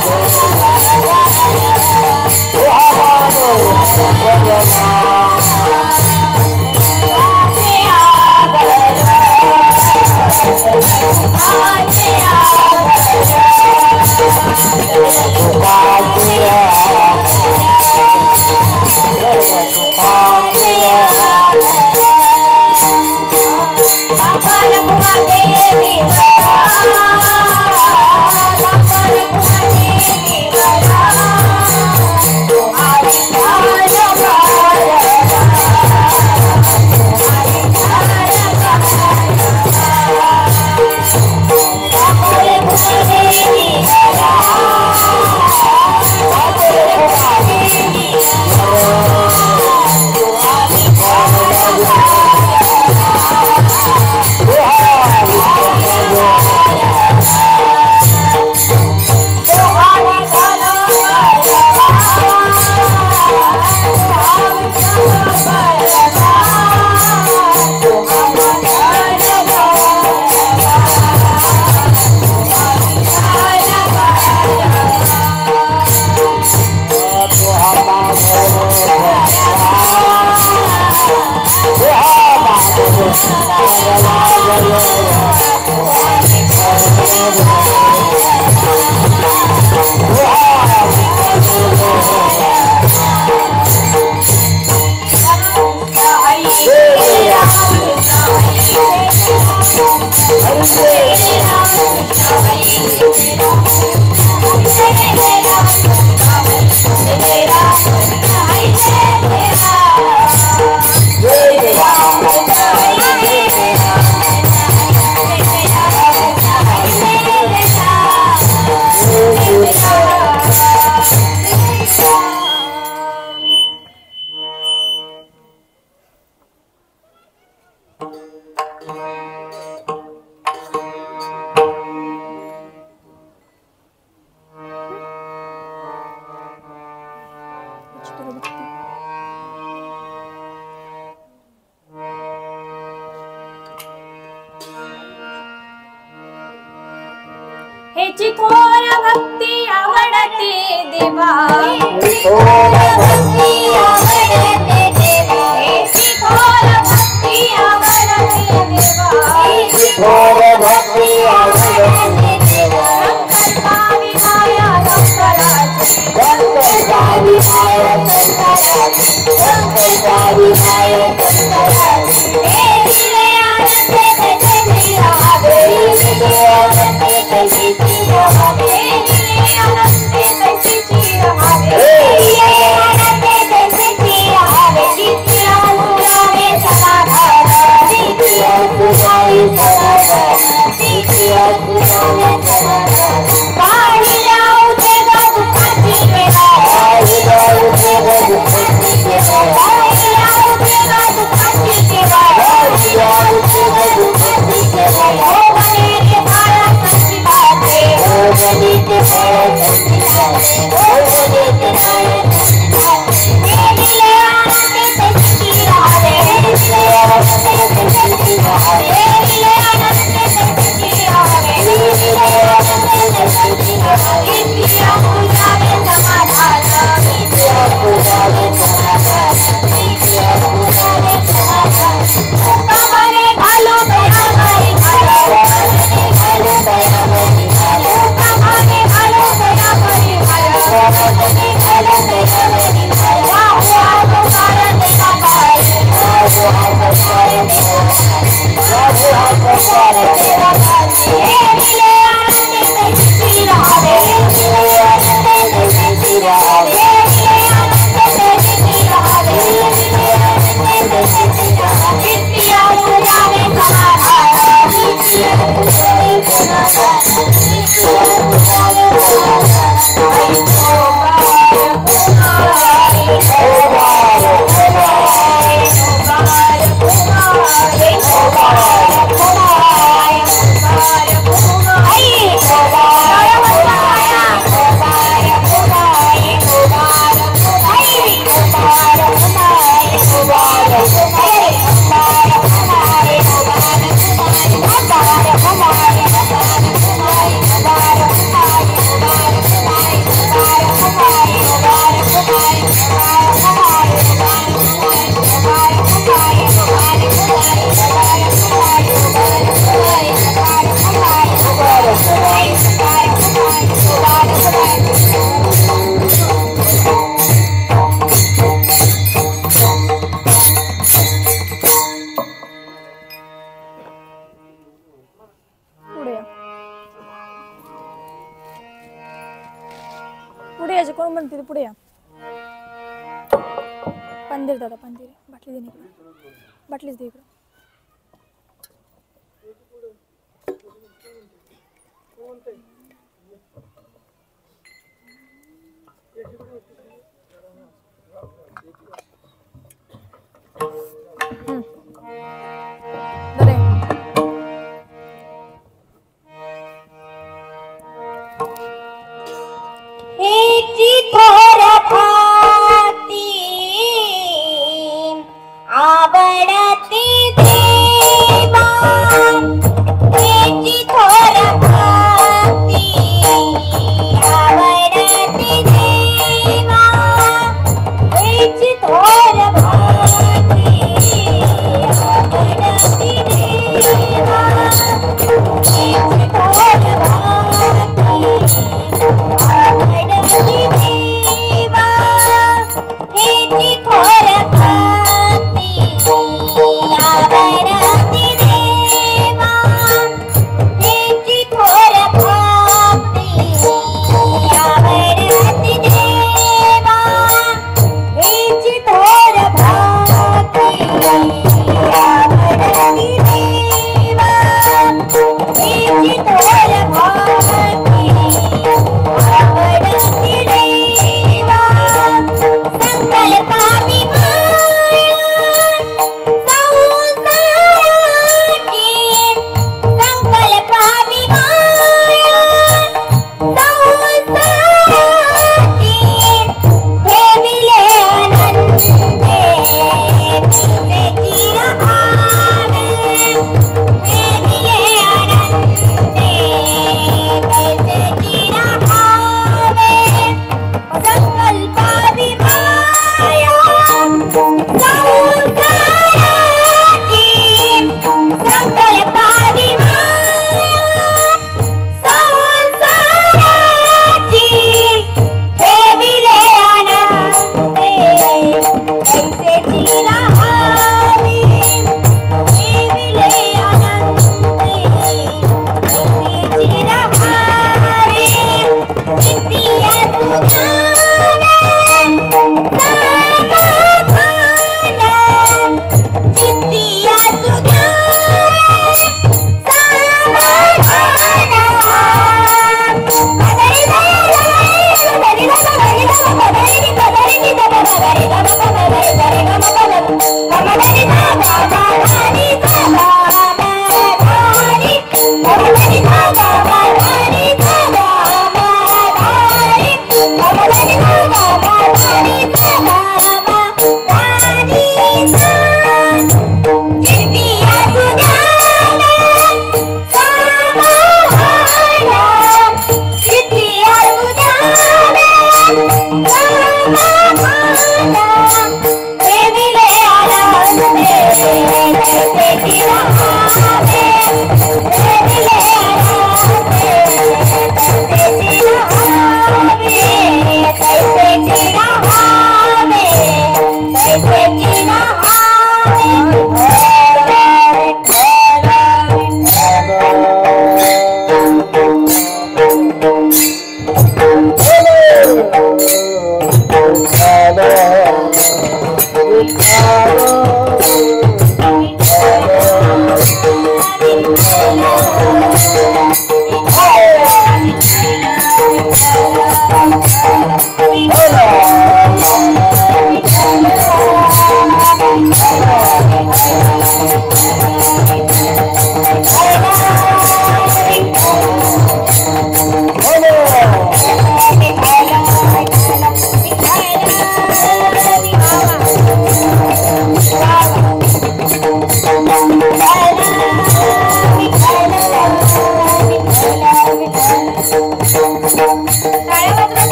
Oh, हेची थोर भक्ती आवडते देवा, थोर भक्ती आवडते देवा, हेची थोर भक्ती आवडते देवा, थोर भक्ती आवडते देवा, शंकरावी माया शंकराची, शंकरावी माया शंकराची, शंकरावी माया शंकराची, हे दिले आनंदे तैसी राहावे, दिले आनंदे तैसी राहावे, हे दिले आनंदे तैसी राहावे, हे दिले आनंदे तैसी राहावे, नित्य पुरावे समाधान, नित्य पुरावे समाधान, नित्य पुरावे समाधान, पाहिल्या उद्या दुःखाची वेळा, पाहिल्या उद्या दुःखाची वेळा, पाहिल्या उद्या दुःखाची वेळा, पाहिल्या उद्या दुःखाची वेळा, हो म्हणे रे बाळा सच्ची बाते, हो म्हणे ते बाळा सच्ची बाते, हो म्हणे ते बाळा सच्ची बाते, हे दिले आनंदे तैसी राहावे, दिले आनंदे तैसी राहावे, हे दिले आनंदे तैसी राहावे, दिले आनंदे तैसी राहावे, नित्य पुरावे समाधान, नित्य पुरावे समाधान, नित्य पुरावे समाधान, कमरे घालो दयामय घालो, घालो दयामय घालो, कमरे घालो दयामय घालो, कमरे घालो दयामय घालो, वाहू आगोकार देवा बाई, वाहू आगोकार देवा बाई, वाहू आगोकार देवा बाई, हे दिले आनंदे तैसी राहावे, दिले आनंदे तैसी राहावे, हे दिले आनंदे तैसी राहावे, दिले आनंदे तैसी राहावे, नित्य पुरावे समाधान, नित्य पुरावे समाधान, नित्य पुरावे समाधान, पुढे यायचे कोण म्हणते पुढे या, पंधीर दादा पंधीर, बाटली दे इकडे, बाटलीच दे इकडे, हेची थोर भक्ती आवडते देवा, हेची थोर भक्ती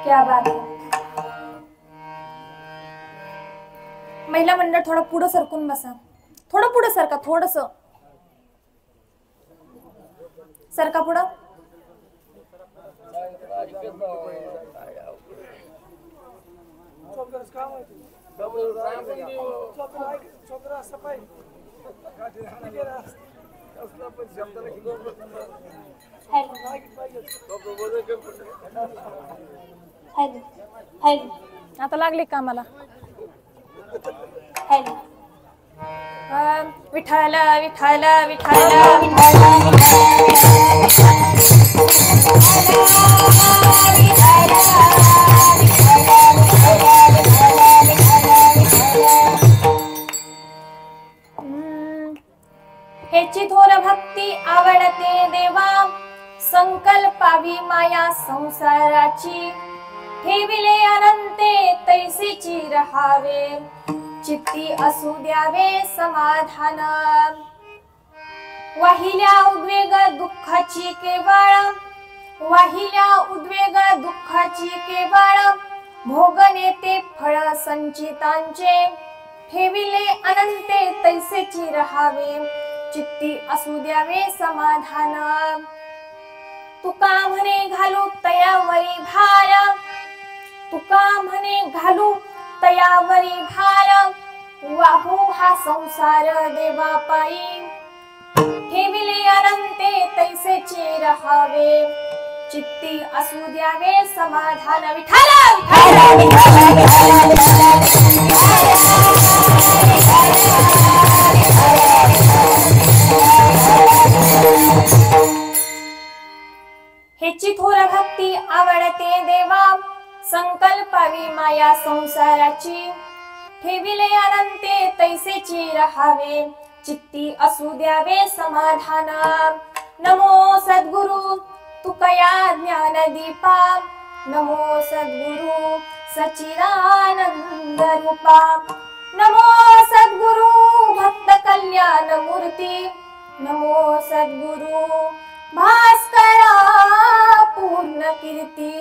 क्या बात है. महिला मंडळ थोडं पुढे सरकून बसा. थोडं पुढे सरका. थोडस सरका पुढं. आता लागले कामाला. विठ्ठल विठ्ठल विठ्ठल हेची थोर भक्ती आवडते देवा, संकल्पावी माया संसाराची, ठेविले अनंते तैसीची रहावे, चित्ती असू द्यावे समाधान. वाहिल्या उद्वेग दुःखाची केवळ, वाहिल्या उद्वेग दुःखाची केवळ, भोगणे ते फळ संचितांचे, ठेविले अनंते तैसेची रहावे, चित्ती असू द्यावे समाधान. तुका म्हणे घालू तयावरी भार, तुका म्हणे घालू तयावरी भार, वाहू हा संसार देवा पायी, ठेविले अनंते तैसेचे रहावे, चित्ती असू द्यावे समाधान. विठ्ठल हेची थोर भक्ती आवडते देवा, संकल्पावी माया संसाराची, ठेविले अनंते तैसेची रहावे, चित्ती असू द्यावे समाधान. नमो सद्गुरु तुकया ज्ञान दीपा, नमो सद्गुरु सच्चिदानंद रूपा, नमो सद्गुरु भक्त कल्याण मूर्ती, नमो सद्गुरु भास्करा पूर्ण कीर्ती.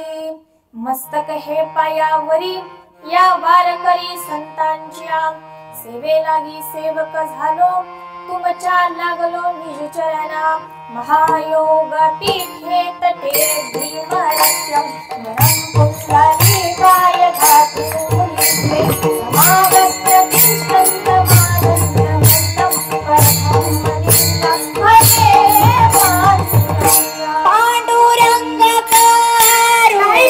मस्तक हे पायावरी या वारकरी संतांच्या, सेवे लागी सेवक झालो तुमच्या लागलो निज चरणा. महायोग पीठे तटे भीमरत्यम, वरम पुष्कली काय धातु नित्ये, समागत्य दिष्टन्तमानन्दमन्तं परमनिष्ठं भजे पांडुरंग करुणी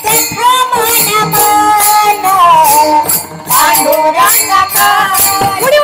प्रथम नमन, पांडुरंग करुणी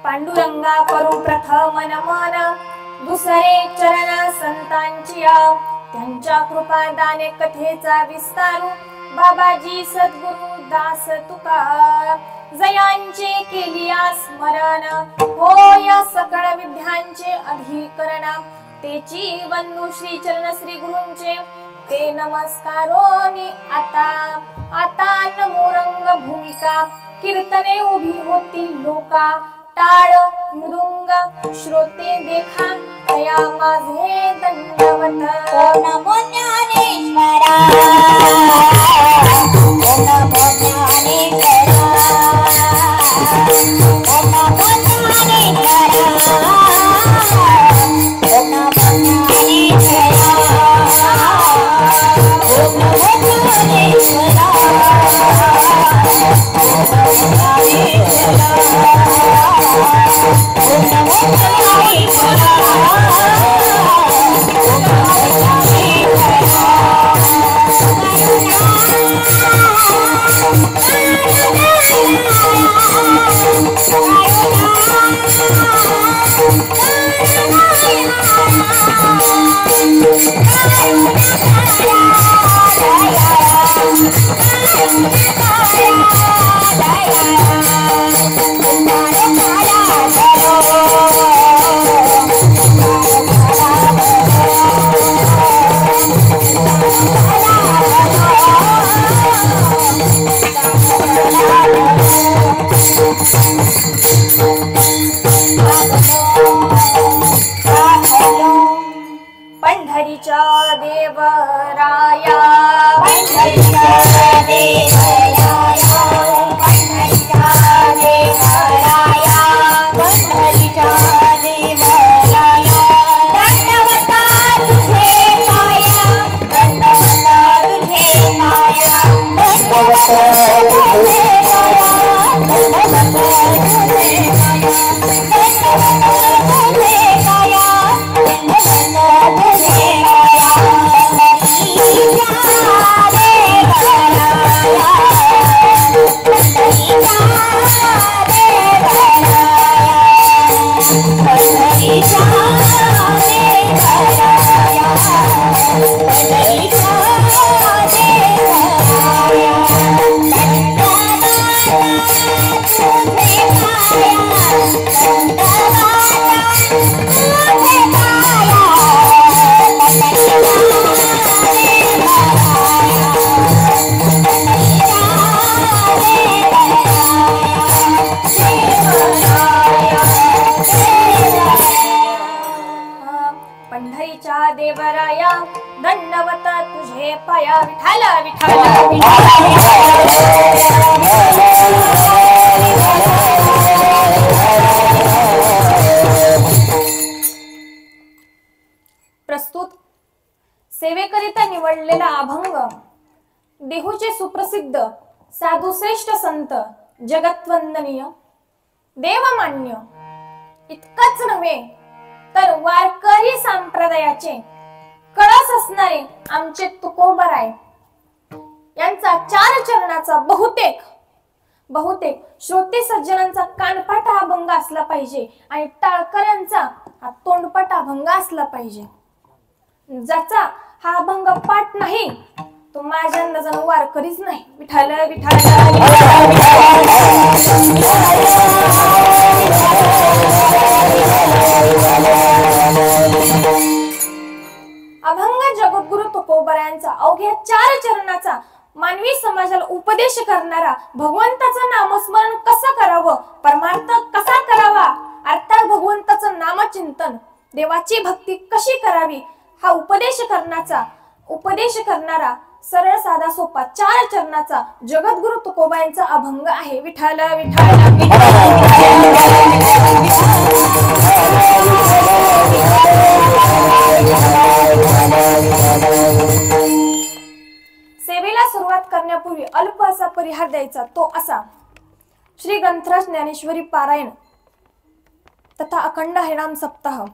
पांडुरंगा करू प्रथम नमन, दुसरे चरण संतांची त्यांच्या कृपादाने कथेचा विस्तारू. बाबाजी सद्गुरु दास तुका जयांचे केलिया स्मरण, होय सकळ विद्यांचे अधिकरण. तेची वंदू श्री चरण श्री गुरूंचे ते नमस्कारोनी आता. आता नमोरंग भूमिका कीर्तने उभी होती लोका. टाळ मृदुंग श्रोते देखा तया माझे दंडवत. ओम नमो ज्ञानेश्वरा, ओम नमो ज्ञानेश्वरा, ओम नमो ज्ञानेश्वरा, ओम नमो ज्ञानेश्वरा, ओम नमो ज्ञानेश्वरा, ओम नमो ज्ञानेश्वरा. देवराया पंढरीचा देवराया पंढरीचा देवराया पंढरीचा देवराया दंडवता तुझे पाया दंडवता तुझे पाया दंडवता तुझे पाया दंडवता तुझे पाया पंढरीच्या देवराया दंडवत तुझे पाया विठाल विठाल प्रस्तुत सेवेकरिता निवडलेला अभंग देहूचे सुप्रसिद्ध साधुश्रेष्ठ संत जगत्वंदनीय देवमान्य इतकंच नव्हे तर वारकरी संप्रदायाचे कळस असणारे आमचे तुकोबराय यांचा चार चरणाचा बहुतेक श्रोते सज्जनांचा कानपाटा अभंग असला पाहिजे आणि टाळकऱ्यांचा हा तोंडपाटा अभंग असला पाहिजे. ज्याचा हा अभंग पाठ नाही तो माझ्या अंदाजानं वारकरीच नाही. विठाल विठाल अभंग जगद्गुरु तुकोबरायांचा अवघ्या चार चरणाचा मानवी समाजाला उपदेश करणारा भगवंताचं नामस्मरण कसं करावं परमार्थ कसा करावा अर्थात भगवंताचं नामचिंतन देवाची भक्ती कशी करावी हा उपदेश करणारा सरळ साधा सोपा चार चरणाचा जगद्गुरु तुकोबायांचा अभंग आहे. विठाल विठाल सेवेला सुरुवात करण्यापूर्वी अल्प असा परिहार द्यायचा तो असा. श्री ग्रंथराज ज्ञानेश्वरी पारायण तथा अखंड हरिनाम सप्ताह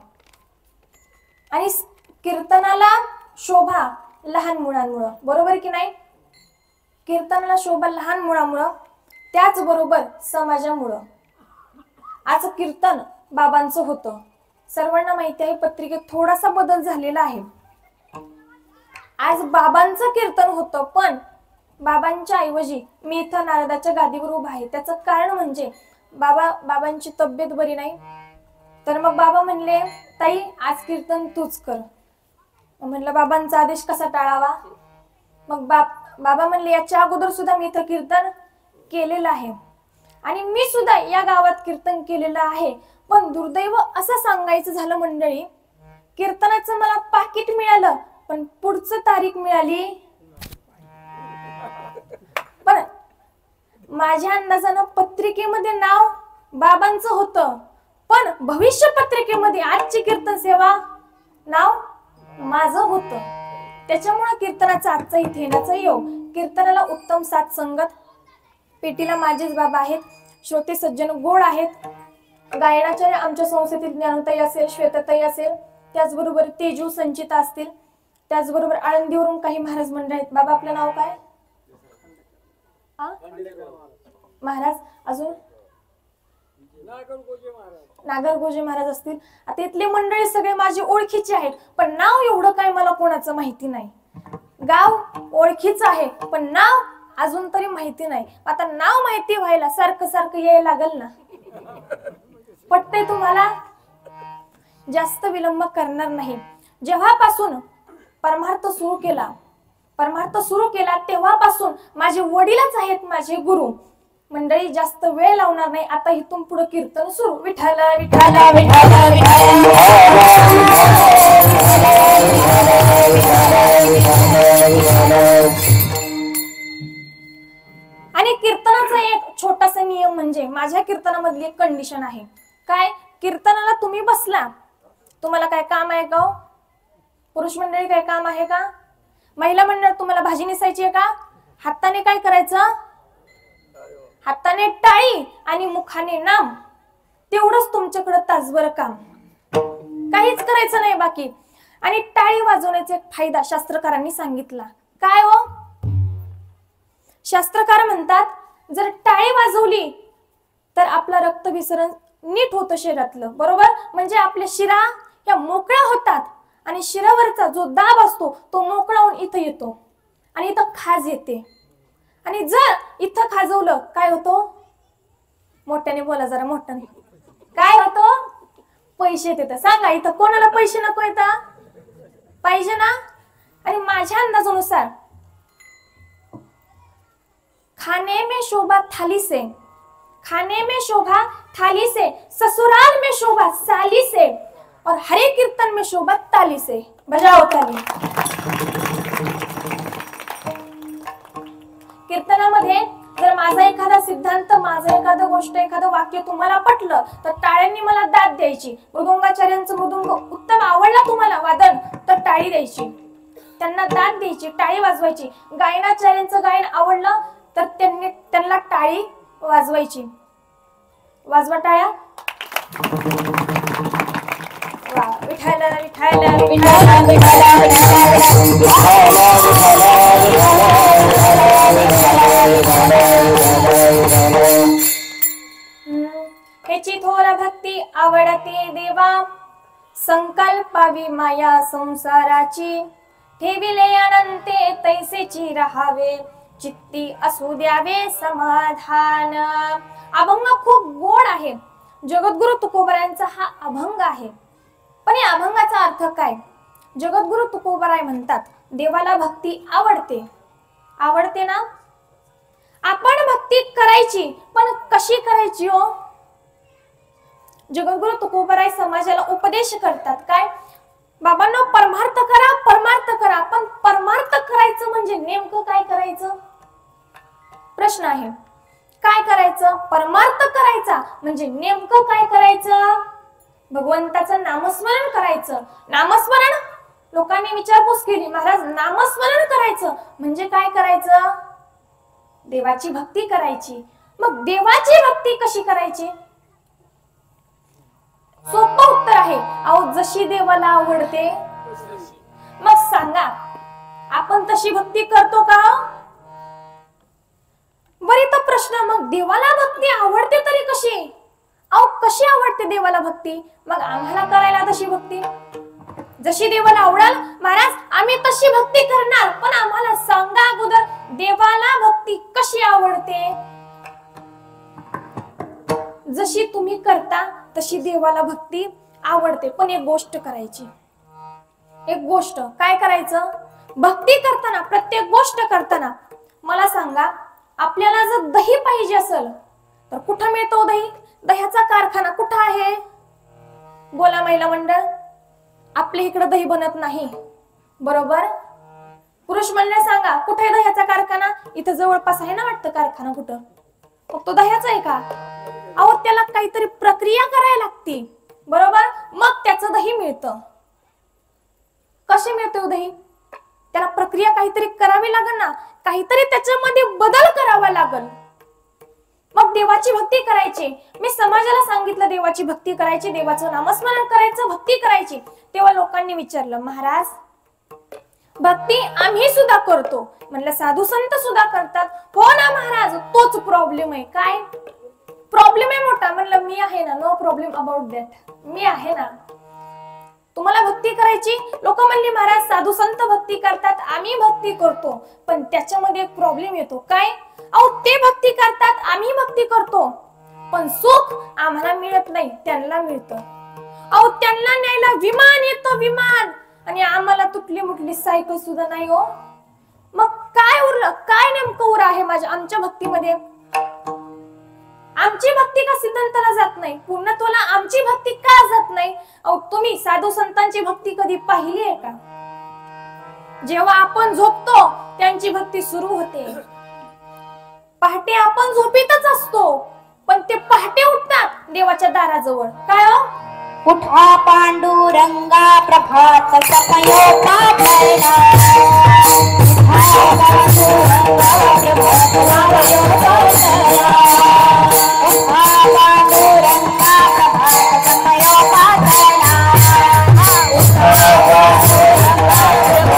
आणि कीर्तनाला शोभा लहान मुलांमुळं बरोबर की नाही. कीर्तनाला शोभा लहान मुलांमुळं त्याचबरोबर समाजामुळं. आज कीर्तन बाबांचं होतं सर्वांना माहिती आहे. पत्रिकेत थोडासा बदल झालेला आहे. आज बाबांचं कीर्तन होतं पण बाबांच्या ऐवजी मी इथं नारदाच्या गादीवर उभा आहे. त्याचं कारण म्हणजे बाबांची तब्येत बरी नाही. तर मग बाबा म्हणले ताई आज कीर्तन तूच कर. म्हणलं बाबांचा आदेश कसा टाळावा. मग बाबा म्हणले याच्या अगोदर सुद्धा मी इथं कीर्तन केलेलं आहे आणि मी सुद्धा या गावात कीर्तन केलेलं आहे. पण दुर्दैव असं सांगायचं झालं मंडळी कीर्तनाचं मला पाकिट मिळालं पण पुढचं तारीख मिळाली पण माझ्या अंदाजानं पत्रिकेमध्ये नाव बाबांचं होतं पण भविष्य पत्रिकेमध्ये आजची कीर्तन सेवा नाव माझं होतं. त्याच्यामुळे कीर्तनाचा आजचा इथे येण्याचा योग. कीर्तनाला उत्तम साथ संगत पेटीला माझेच बाबा आहेत. श्रोते सज्जन गोड आहेत. गायनाचार्य आमच्या संस्थेतील ज्ञानताई असेल श्वेताताई असेल त्याचबरोबर तेजू संचिता असतील त्याचबरोबर आळंदीवरून काही महाराज मंडळ आहेत. बाबा आपलं नाव काय महाराज अजून नागरगोजे महाराज असतील. आता इथले मंडळी सगळे माझे ओळखीचे आहेत पण नाव एवढं काय मला कोणाचं माहिती नाही. गाव ओळखीचं आहे पण नाव अजून तरी माहिती नाही. आता नाव माहिती व्हायला सारखं सारखं यायला लागल ना. पटतंय तुम्हाला. जास्त विलंब करणार नाही. जेव्हापासून परमार्थ सुरू केला तेव्हापासून माझे वडीलच आहेत माझे गुरु. मंडळी जास्त वेळ लावणार नाही. आता इथून पुढे कीर्तन सुरू. विठाल विठाल विठाल विठाल काय काम आहे का? पुरुष मंडळी काय काम आहे का? महिला मंडळ तुम्हाला भाजी नेसायची आहे का? हाताने काय करायचं? हाताने टाळी आणि मुखाने नाम. तेवढंच तुमच्याकडे तासभर काम, काहीच करायचं नाही बाकी. आणि टाळी वाजवण्याचा एक फायदा शास्त्रकारांनी सांगितला. काय हो? शास्त्रकार म्हणतात जर टाळी वाजवली तर आपला रक्तभिसरण नीट होतं शरीरातलं, बरोबर? म्हणजे आपल्या शिरा या मोकळ्या होतात आणि शिरावरचा जो दाब असतो तो मोकळा होऊन इथं येतो आणि इथं खाज येते. आणि जर इथं खाजवलं काय होतं? मोठ्याने बोला जरा, मोठ्याने. काय होतं? पैसे येतात. सांगा, इथं कोणाला पैसे नको येतात? पाहिजे ना? आणि माझ्या अंदाजानुसार खाने में शोभा थाली से, खाने में शोभा थाली से, ससुराल में शोभा साली से, और हरे कीर्तन में शोभा ताली से. बजाओ ताली. कीर्तनामध्ये जर माझा एखादा सिद्धांत, माझा एखादं गोष्ट, एखादं वाक्य तुम्हाला पटलं तर टाळ्यांनी मला दाद द्यायची. मृदुंगाचार्यांचं मृदुंग उत्तम आवडला तुम्हाला वादन तर टाळी द्यायची, त्यांना दाद द्यायची, टाळी वाजवायची. गायनाचार्यांचं गायन आवडलं तर त्यांना टाळी वाजवायची. वाजवा टाळ्या. वा, विठाला विठाला विठाला ह्याची थोर भक्ती आवडते देवा, संकल्पावी माया संसाराची, ठेविले अनंते तैसेची राहावे, चित्ती असू द्यावे समाधान. अभंग खूप गोड आहे. जगद्गुरु तुकोबरायांचा हा अभंग आहे. पण या अभंगाचा अर्थ काय? जगद्गुरु तुकोबराय म्हणतात देवाला भक्ती आवडते. आवडते ना? आपण भक्ती करायची, पण कशी करायची हो? जगद्गुरु तुकोबराय समाजाला उपदेश करतात. काय? बाबांनो, परमार्थ करा, परमार्थ करा. पण परमार्थ करायचं म्हणजे नेमकं काय करायचं? प्रश्न आहे. काय करायचं? परमार्थ करायचा म्हणजे नेमकं काय करायचं? भगवंताचं नामस्मरण करायचं. नामस्मरण लोकांनी विचारपूस केली, महाराज नामस्मरण करायचं म्हणजे काय करायचं? देवाची भक्ती करायची. मग देवाची भक्ती कशी करायची? सोपं उत्तर आहे. अहो, जशी देवाला आवडते. मग सांगा, आपण तशी भक्ती करतो का? बरी तर प्रश्न, मग देवाला भक्ती आवडते तरी कशी? अहो, कशी आवडते देवाला भक्ती? मग आम्हाला करायला तशी भक्ती जशी देवाला आवडेल महाराज आम्ही तशी भक्ती करणार. पण आम्हाला सांगा अगोदर देवाला भक्ती कशी आवडते? जशी तुम्ही करता तशी देवाला भक्ती आवडते. पण एक गोष्ट करायची. एक गोष्ट काय करायचं? भक्ती करताना, प्रत्येक गोष्ट करताना मला सांगा, आपल्याला जर दही पाहिजे असेल तर कुठं मिळतो दही? दह्याचा कारखाना कुठं आहे? बोला महिला मंडळ. आपल्या इकडे दही बनत नाही, बरोबर? पुरुष मंडळ सांगा, कुठे आहे दह्याचा कारखाना? इथं जवळपास आहे ना वाटतं कारखाना. कुठं? फक्त दह्याचा आहे का? अहो, त्याला काहीतरी प्रक्रिया करायला लागते, बरोबर? मग त्याचं दही मिळतं. कसे मिळते दही? त्याला प्रक्रिया काहीतरी करावी लागेल ना, काहीतरी त्याच्यामध्ये बदल करावा लागेल. मग देवाची भक्ती करायची. मी समाजाला सांगितलं देवाची भक्ती करायची, देवाचं नामस्मरण करायचं, भक्ती करायची. तेव्हा लोकांनी विचारलं, महाराज भक्ती आम्ही सुद्धा करतो. म्हणलं साधू संत सुद्धा करतात. हो ना महाराज, तोच प्रॉब्लेम आहे. काय प्रॉब्लेम आहे मोठा? म्हणलं मी आहे ना, नो प्रॉब्लेम अबाउट दॅट. मी आहे ना. तुम्हाला भक्ती करायची. लोक म्हणली महाराज साधू संत भक्ती करतात, आम्ही भक्ती करतो, पण त्याच्यामध्ये एक प्रॉब्लेम येतो. काय? अहो, ते भक्ती करतात, आम्ही भक्ती करतो, पण सुख आम्हाला मिळत नाही, त्यांना मिळतं. अहो, त्यांना न्यायला विमान येतं, विमान, आणि आम्हाला तुटली मुटली सायकल सुद्धा नाही हो. मग काय उरलं? काय नेमकं उर आहे आमच्या भक्तीमध्ये? आमची भक्ती का सिद्धांताला जात नाही? पूर्णत्वाला आमची भक्ती का जात नाही? अहो, तुम्ही साधू संतांची भक्ती कधी पाहिली आहे का? जेव्हा आपण झोपतो त्यांची भक्ती सुरू होते. पहाटे आपण झोपेतच असतो, पण ते पहाटे उठतात देवाच्या दाराजवळ. काय हो? उठा पांडुरंगा प्रभात समयोपाधरणा उठा पांडुरंगा प्रभात समयोपाधरणा उठा पांडुरंगा प्रभात समयोपाधरणा उठा पांडुरंगा प्रभात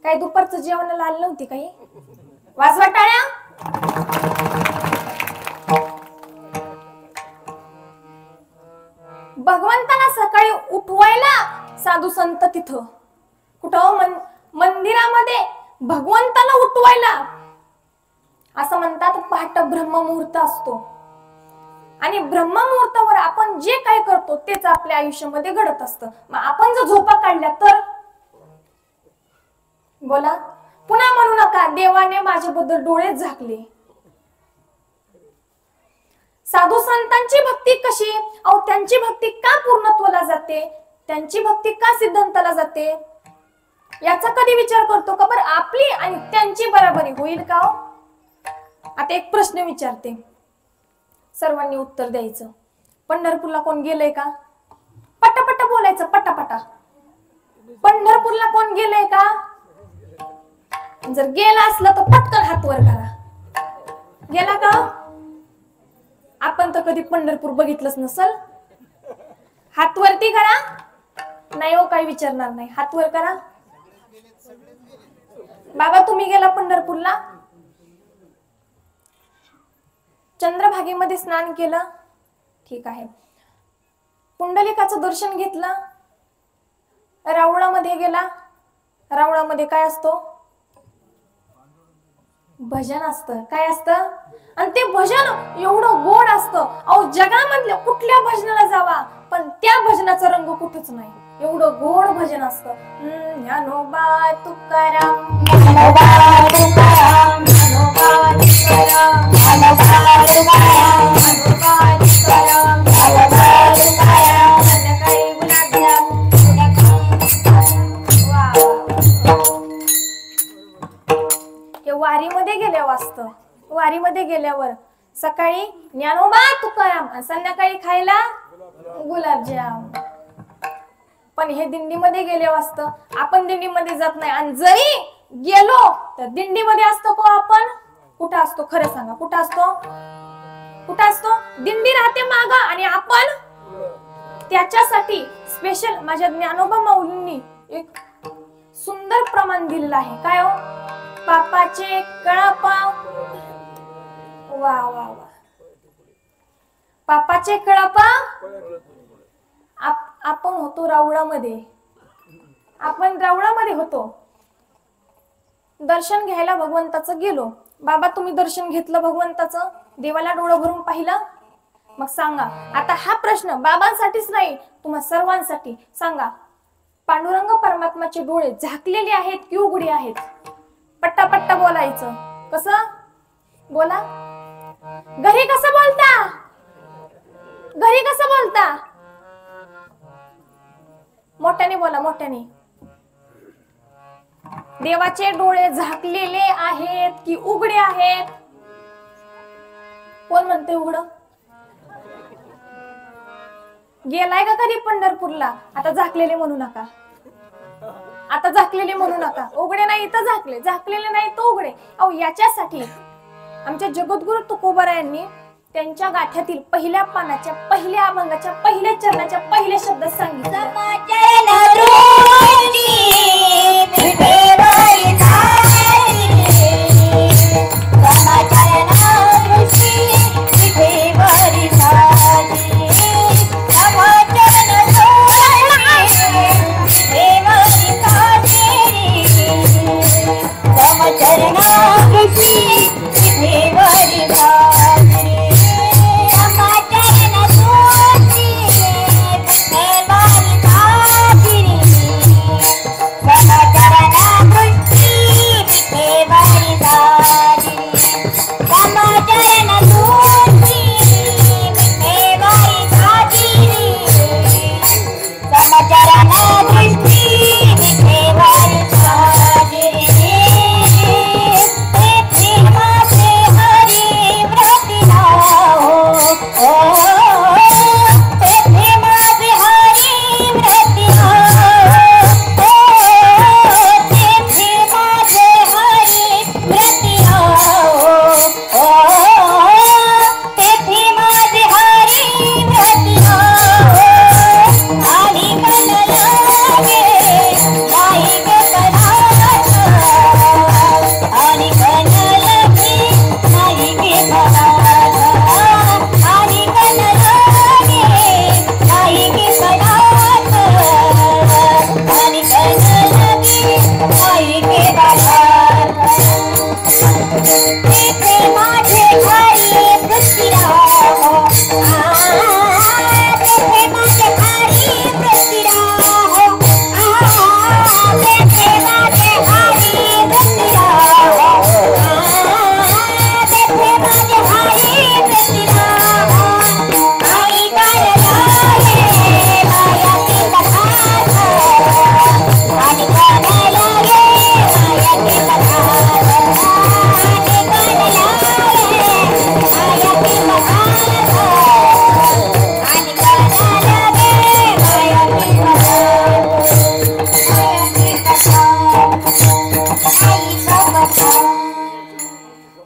काय दुपारचं जेवणाला आली नव्हती काही? वाजवा टाळ्या. भगवंताला सकाळी उठवायला साधू संत तिथं कुठं मंदिरामध्ये भगवंताला उठवायला असं म्हणतात पहाट ब्रह्ममुहूर्त असतो आणि ब्रह्ममुहूर्तावर आपण जे काय करतो तेच आपल्या आयुष्यामध्ये घडत असतं. मग आपण जर झोपा काढल्या तर बोला पुन्हा म्हणू नका देवाने माझ्याबद्दल डोळे झाकले. साधू संतांची भक्ती कशी? अहो त्यांची भक्ती का पूर्णत्वाला जाते? त्यांची भक्ती का सिद्धांताला जाते? याचा कधी विचार करतो का? बरं आपली आणि त्यांची बराबरी होईल का? आता एक प्रश्न विचारते, सर्वांनी उत्तर द्यायचं. पंढरपूरला कोण गेलंय का? पटापटा बोलायचं, पटापटा. पंढरपूरला कोण गेलंय का? जर गेला असलं तर पटकन हात वर करा. गेला का? आपण तर कधी पंढरपूर बघितलंच नसल. हात वरती करा. नाही हो, काही विचारणार नाही. हात वर करा. बाबा तुम्ही गेला पंढरपूरला? चंद्रभागेमध्ये स्नान केलं? ठीक आहे. पुंडलिकाचं दर्शन घेतलं? रावळामध्ये गेला? रावळामध्ये काय असतो? भजन असतं. काय असतं? आणि ते भजन एवढं गोड असतं. अहो जगामधल्या कुठल्या भजनाला जावा पण त्या भजनाचा रंग कुठेच नाही. एवढं गोड भजन असतं. ज्ञानोबा तुकाराम ज्ञानोबा तुकाराम ज्ञानोबा तुकाराम ज्ञानोबा तुकाराम ज्ञानोबा तुकाराम ज्ञानोबा तुकाराम संध्याकाळी गुलाबजाम हे वारीमध्ये गेल्यावर असतं. वारीमध्ये गेल्यावर सकाळी ज्ञानोबा तुकाराम आणि संध्याकाळी खायला गुलाबजाम. पण हे दिंडीमध्ये गेल्यावर असतं. आपण दिंडीमध्ये जात नाही आणि जरी गेलो तर दिंडीमध्ये असतो को आपण? कुठं असतो? खरं सांगा, कुठं असतो? कुठं असतो? दिंडी राहते माग आणि आपण त्याच्यासाठी स्पेशल माझ्या ज्ञानोबा माऊलींनी एक सुंदर प्रमाण दिलेलं आहे. काय हो? पापाचे कळपा. वा वा वा. पापाचे कळपा. आपण होतो रावळामध्ये. आपण रावळामध्ये होतो. दर्शन घ्यायला भगवंताचं गेलो. बाबा तुम्ही दर्शन घेतलं भगवंताचं? देवाला डोळं भरून पाहिलं? मग सांगा, आता हा प्रश्न बाबांसाठीच नाही तुम्हा सर्वांसाठी. सांगा पांडुरंग परमात्माचे डोळे झाकलेले आहेत की उघडे आहेत? पट्टा पट्टा बोलायचं. कसं बोला? घरी कसं बोलता? घरी कसं बोलता? मोठ्याने बोला, मोठ्याने. देवाचे डोळे झाकलेले आहेत की उघडे आहेत? कोण म्हणते उघड? गेलाय का कधी पंढरपूरला? आता झाकलेले म्हणू नका, आता झाकलेले म्हणू नका. उघडे नाही तर झाकले, झाकलेले नाही तर उघडे. अहो याच्यासाठी आमच्या जगद्गुरु तुकोबारायांनी त्यांच्या गाथ्यातील पहिल्या पानाच्या पहिल्या अभंगाच्या पहिल्या चरणाच्या पहिल्या शब्दात सांगितलं,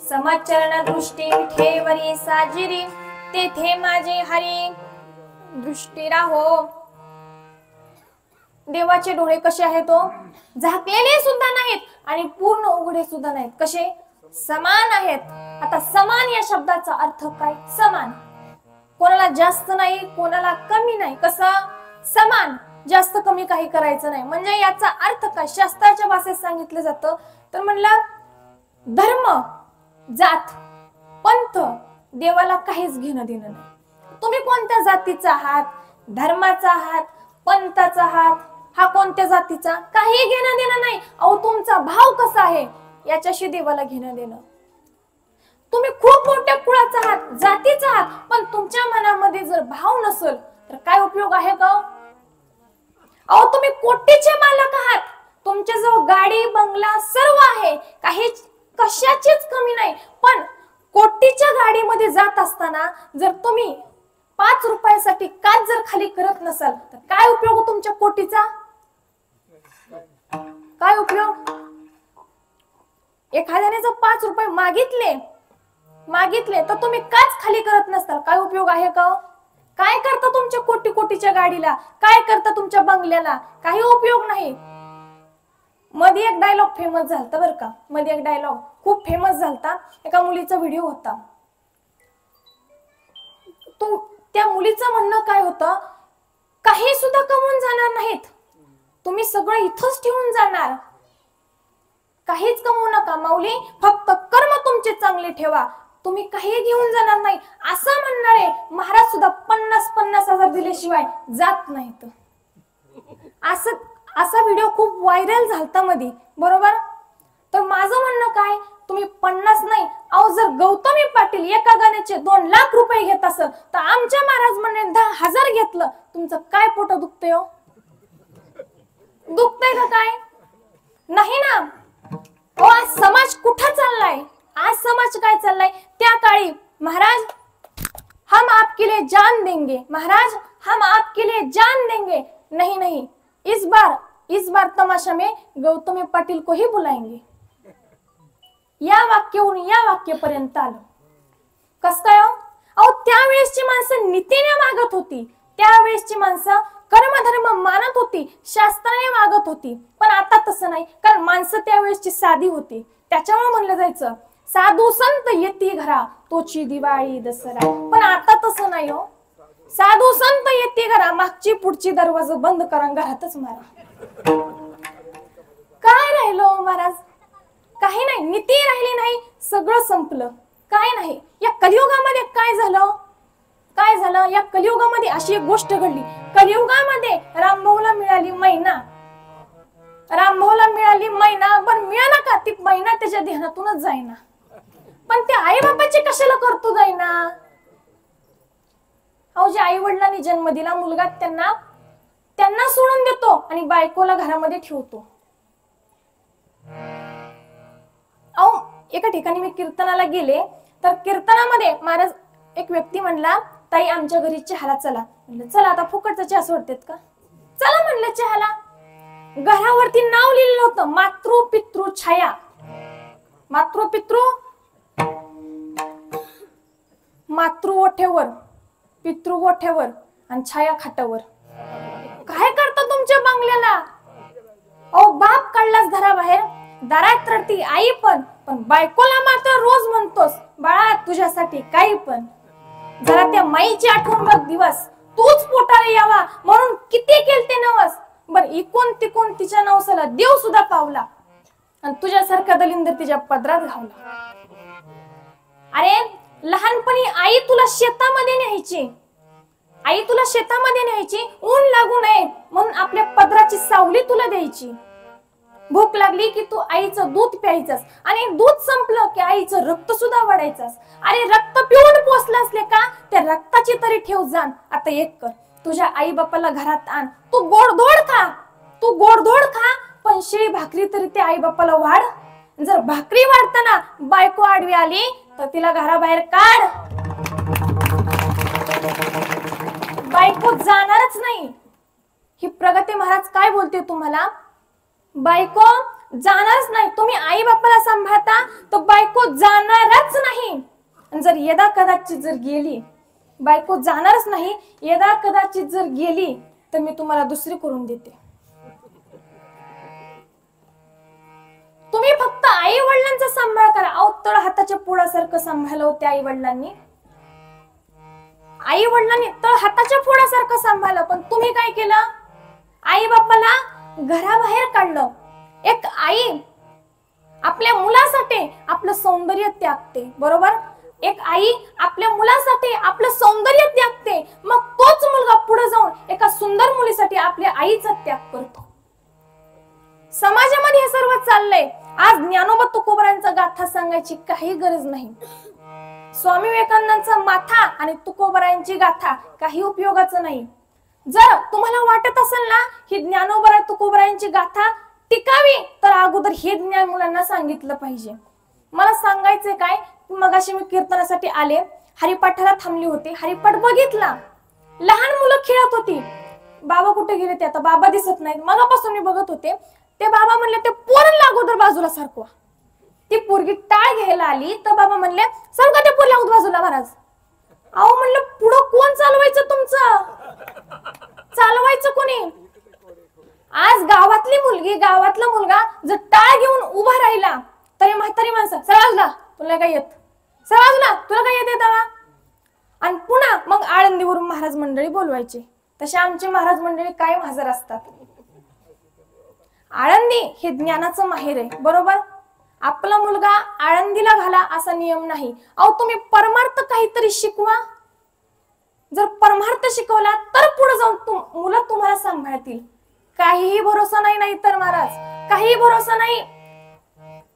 समचरण दृष्टी ठेवरी साजिरी, तेथे माझे हरी दृष्टी राहो. देवाचे डोळे कसे आहेत? तो झाकलेले सुद्धा नाहीत आणि पूर्ण उघडे सुद्धा नाहीत. कसे? समान आहेत. आता समान या शब्दाचा अर्थ काय? समान, कोणाला जास्त नाही, कोणाला कमी नाही. कसं समान? जास्त कमी काही करायचं नाही. म्हणजे याचा अर्थ काय शास्त्राच्या भाषेत सांगितलं जातं तर म्हणलं, धर्म, जात, पंथ देवाला काहीच घेणं देणं नाही. तुम्ही कोणत्या जातीचा आहात, धर्माचा आहात, पंथाचा आहात, हा कोणत्या जातीचा, काही घेणं देणं नाही. अहो तुमचा भाव कसा आहे याच्याशी देवाला घेणं देणं. तुम्ही खूप मोठ्या कुळाचा आहात, जातीचा आहात, पण तुमच्या मनामध्ये जर भाव नसेल तर काय उपयोग आहे का? अहो तुम्ही कोटीचे मालक आहात, तुमच्याजवळ गाडी बंगला सर्व आहे, काही कशाचीच कमी नाही, पण कोटीच्या गाडीमध्ये जात असताना जर तुम्ही 5 रुपयासाठी काच जर खाली करत नसाल तर काय उपयोग तुमच्या कोटीचा? काय उपयोग? एखाद्याने जर 5 रुपये मागितले तर तुम्ही काच खाली करत नसताल, काय उपयोग आहे का? काय करता तुमच्या कोटीच्या गाडीला, काय करता तुमच्या बंगल्याला? काही उपयोग नाही. मध्ये एक डायलॉग फेमस झालता बरं का, मध्ये एक डायलॉग खूप फेमस झालता. एका मुलीचा व्हिडिओ होता. तो त्या मुलीचं म्हणणं काय होतं, काही सुद्धा कमवून जाणार नाहीत, तुम्ही सगळं इथंच ठेवून जाणार, काहीच कमवू नका माऊली, फक्त कर्म तुमचे चांगले ठेवा, तुम्ही काही घेऊन जाणार नाही. असं म्हणणारे महाराज सुद्धा 50,000 दिल्याशिवाय जात नाहीत. असा व्हिडिओ खूप व्हायरल झालता मध्ये, बरोबर? तर माझं म्हणणं काय, तुम्ही 50 नाही, अहो जर गौतमी पाटील एका गाण्याचे 2 लाख रुपये घेत असेल तर आमच्या महाराज मंडळीने 10,000 घेतलं, तुमचं काय पोट दुखतंय हो? दुखतंय का काय? नाही ना. हो, आज समाज कुठं चाललाय? आज समाज काय चाललाय? त्या काळी महाराज हम आपके लिए जान देंगे, महाराज हम आपके लिए जान देंगे, नहीं नहीं इस बार तमाशा में गौतमी पाटील को ही बुलाएंगे. या वाक्यावरून या वाक्यापर्यंत आलं. कस काय हो? अहो त्यावेळेसची माणसं नीतीने वागत होती, त्यावेळेसची माणसं कर्मधर्म मानत होती, शास्त्राने वागत होती. पण आता तसं नाही, कारण माणसं त्यावेळेसची साधी होती. त्याच्यामुळे म्हणलं जायचं साधू संत येती घरा तोची दिवाळी दसरा. पण आता तसं नाही हो. साधू संत येती घरा, मागची पुढची दरवाजा बंद करा, घरातच मारा. काय राहिलो महाराज? काही नाही, नीती राहिली नाही, सगळं संपलं. काय नाही. या कलियुगामध्ये काय झालं? काय झालं? या कलियुगामध्ये अशी एक गोष्ट घडली. कलियुगामध्ये रामभाऊला मिळाली मैना, रामभाऊला मिळाली मैना. पण मिळाला का? ती मैना त्याच्या ध्यानातूनच जाईना. पण त्या आई बापाची कशाला करतो जाईना? अहो जे आई वडिलांनी जन्म दिला मुलगा, त्यांना सोडून देतो आणि बायकोला घरामध्ये ठेवतो. अहो एका ठिकाणी मी कीर्तनाला गेले, तर कीर्तनामध्ये महाराज एक व्यक्ती म्हणला, ताई आमच्या घरी चहाला चला. म्हणलं चला, आता फुकटचा चहा सोडतेत का? चला म्हणलं चहाला. घरावरती नाव लिहिलेलं होतं, मातृ पितृ छाया. मातृ पितृ, मातृ ओठ्यावर, पितृ ओठ्यावर आणि छाया खाटावर. काय करता तुमच्या बंगल्याला? अहो बाप काढलाच घराबाहेर, दारात रडती आई पण बायकोला मात्र रोज म्हणतोस बाळा तुझ्यासाठी काही पण. जरा त्या माईची आठवण बघ दिवस, तूच पोटाला यावा म्हणून किती केलते नवस. बर इकून तिकून तिच्या नवसाला देव सुद्धा पावला आणि तुझ्यासारखा दलिंदर तिच्या पदरात घावला. अरे लहानपणी आई तुला शेतामध्ये न्यायची, आई तुला शेतामध्ये न्यायची, ऊन लागू नये म्हणून आपल्या पदराची सावली तुला द्यायची. भूक लागली की तू आईचं दूध प्यायचंस आणि दूध संपलं की आईचं रक्त सुद्धा वाढायचंस. अरे रक्त पिऊन पोचलं असले का, त्या रक्ताची तरी ठेव जाण. आता एक कर, तुझ्या आई बापाला घरात आण, तू गोडधोड खा, तू गोडधोड खा, पण शिळी भाकरी तरी त्या आई बापाला वाढ. जर भाकरी वाढताना बायको आडवी आली तर तिला घराबाहेर काढ. बायको जाणारच नाही. ही प्रगती महाराज काय बोलते तुम्हाला? बायको जाणारच नाही. तुम्ही आई बापाला सांभाळता तर बायको जाणारच नाही. जर यदा कदाचित जर गेली, बायको जाणारच नाही, यदा कदाचित जर गेली तर मी तुम्हाला दुसरी करून देते. तुम्ही फक्त आई वडिलांचा सांभाळ करा. अहो तळ हाताच्या पोळासारखं सांभाळलं होते आई वडिलांनी, आई वडिलांनी तळ हाताच्या फोडासारखं सांभाळलं. पण तुम्ही काय केलं? आई बापाला घराबाहेर काढलं. एक आई आपल्या मुलासाठी आपलं सौंदर्य त्यागते, बरोबर? एक आई आपल्या मुलासाठी आपलं सौंदर्य त्यागते, मग तोच मुलगा पुढे जाऊन एका सुंदर मुलीसाठी आपल्या आईचा त्याग करतो. समाजामध्ये हे सर्व चाललंय. आज ज्ञानोबा तुकोबरांचा गाथा सांगायची काही गरज नाही. स्वामी विवेकानंदांचा माथा आणि तुकोबरायांची गाथा काही उपयोगाचं नाही. जर तुम्हाला वाटत असेल ना ही ज्ञानोबा तुकोबरायांची गाथा टिकावी, तर अगोदर हे ज्ञान मुलांना सांगितलं पाहिजे. मला सांगायचंय काय, मगाशी मी कीर्तनासाठी आले, हरिपाठाला थांबली होती, हरिपाठ बघितला, लहान मुलं खेळत होती. बाबा कुठे गेले ते आता बाबा दिसत नाहीत. मगापासून मी बघत होते, ते बाबा म्हणले ते पोरांना अगोदर बाजूला सारखवा. ती पोरगी टाळ घ्यायला आली तर बाबा म्हणले सारखा ते पोरला अगोदर बाजूला महाराज. अहो म्हणलं पुढं कोण चालवायचं तुमचं? चालवायचं कोणी? आज गावातली मुलगी गावातला मुलगा जर टाळ घेऊन उभा राहिला तरी म्हातारी माणसं सराजला तुला काय येत, सराजला तुला काय येते दावा. आणि पुन्हा मग आळंदीवरून महाराज मंडळी बोलवायचे. तसे आमचे महाराज मंडळी कायम हजर असतात. आळंदी हे ज्ञानाचं माहेर आहे, बरोबर? आपला मुलगा आळंदीला घाला असा नियम नाही. अहो तुम्ही परमार्थ काहीतरी शिकवा. जर परमार्थ शिकवला तर पुढे जाऊन मुलं तुम्हाला सांभाळतील. काहीही भरोसा नाही. नाही तर महाराज काहीही भरोसा नाही.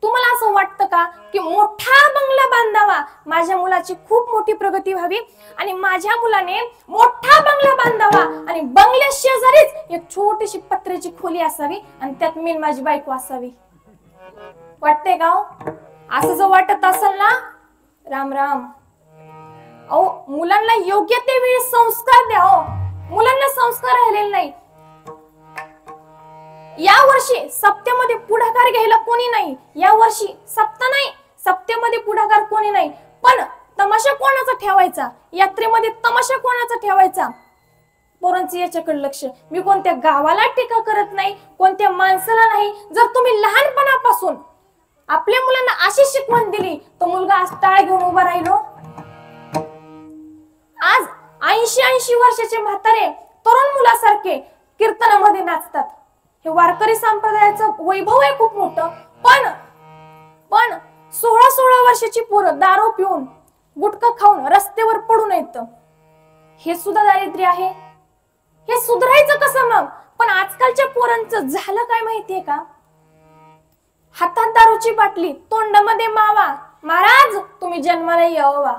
तुम्हाला असं वाटतं का की मोठा बंगला बांधावा, माझ्या मुलाची खूप मोठी प्रगती व्हावी आणि माझ्या मुलाने मोठा बंगला बांधावा आणि बंगल्या शेजारीच एक छोटीशी पत्र्याची खोली असावी आणि त्यात मी माझी बायको असावी? वाटते का? असं जर वाटत असेल ना, राम राम. अहो, मुलांना योग्य ते वेळी संस्कार द्या. मुलांना संस्कार राहिलेले नाही. या वर्षी सप्त्यामध्ये पुढाकार घ्यायला कोणी नाही. या वर्षी सप्ताह नाही, सप्त्यामध्ये पुढाकार कोणी नाही. पण तमाशा कोणाचा ठेवायचा, यात्रेमध्ये तमाशा कोणाचा ठेवायचा? पोरांचं याच्याकडे लक्ष. मी कोणत्या गावाला टीका करत नाही, कोणत्या माणसाला नाही. जर तुम्ही लहानपणापासून आपल्या मुलांना अशी शिकवण दिली तर मुलगा आज टाळ घेऊन उभा राहिलो. आज 80-80 वर्षाचे म्हातारे तरुण मुलासारखे कीर्तनामध्ये नाचतात. हे वारकरी संप्रदायाचं वैभव आहे खूप मोठं. पण 16-16 वर्षाची पोरं दारू पिऊन गुटखा खाऊन रस्त्यावर पडून येत. हे सुद्धा दारिद्र्य आहे. हे सुधारायचं कसं मग? पण आजकालच्या पोरांचं झालं काय माहितीये का? हातात दारूची बाटली, तोंडामध्ये मावा. महाराज तुम्ही जन्माला यावा.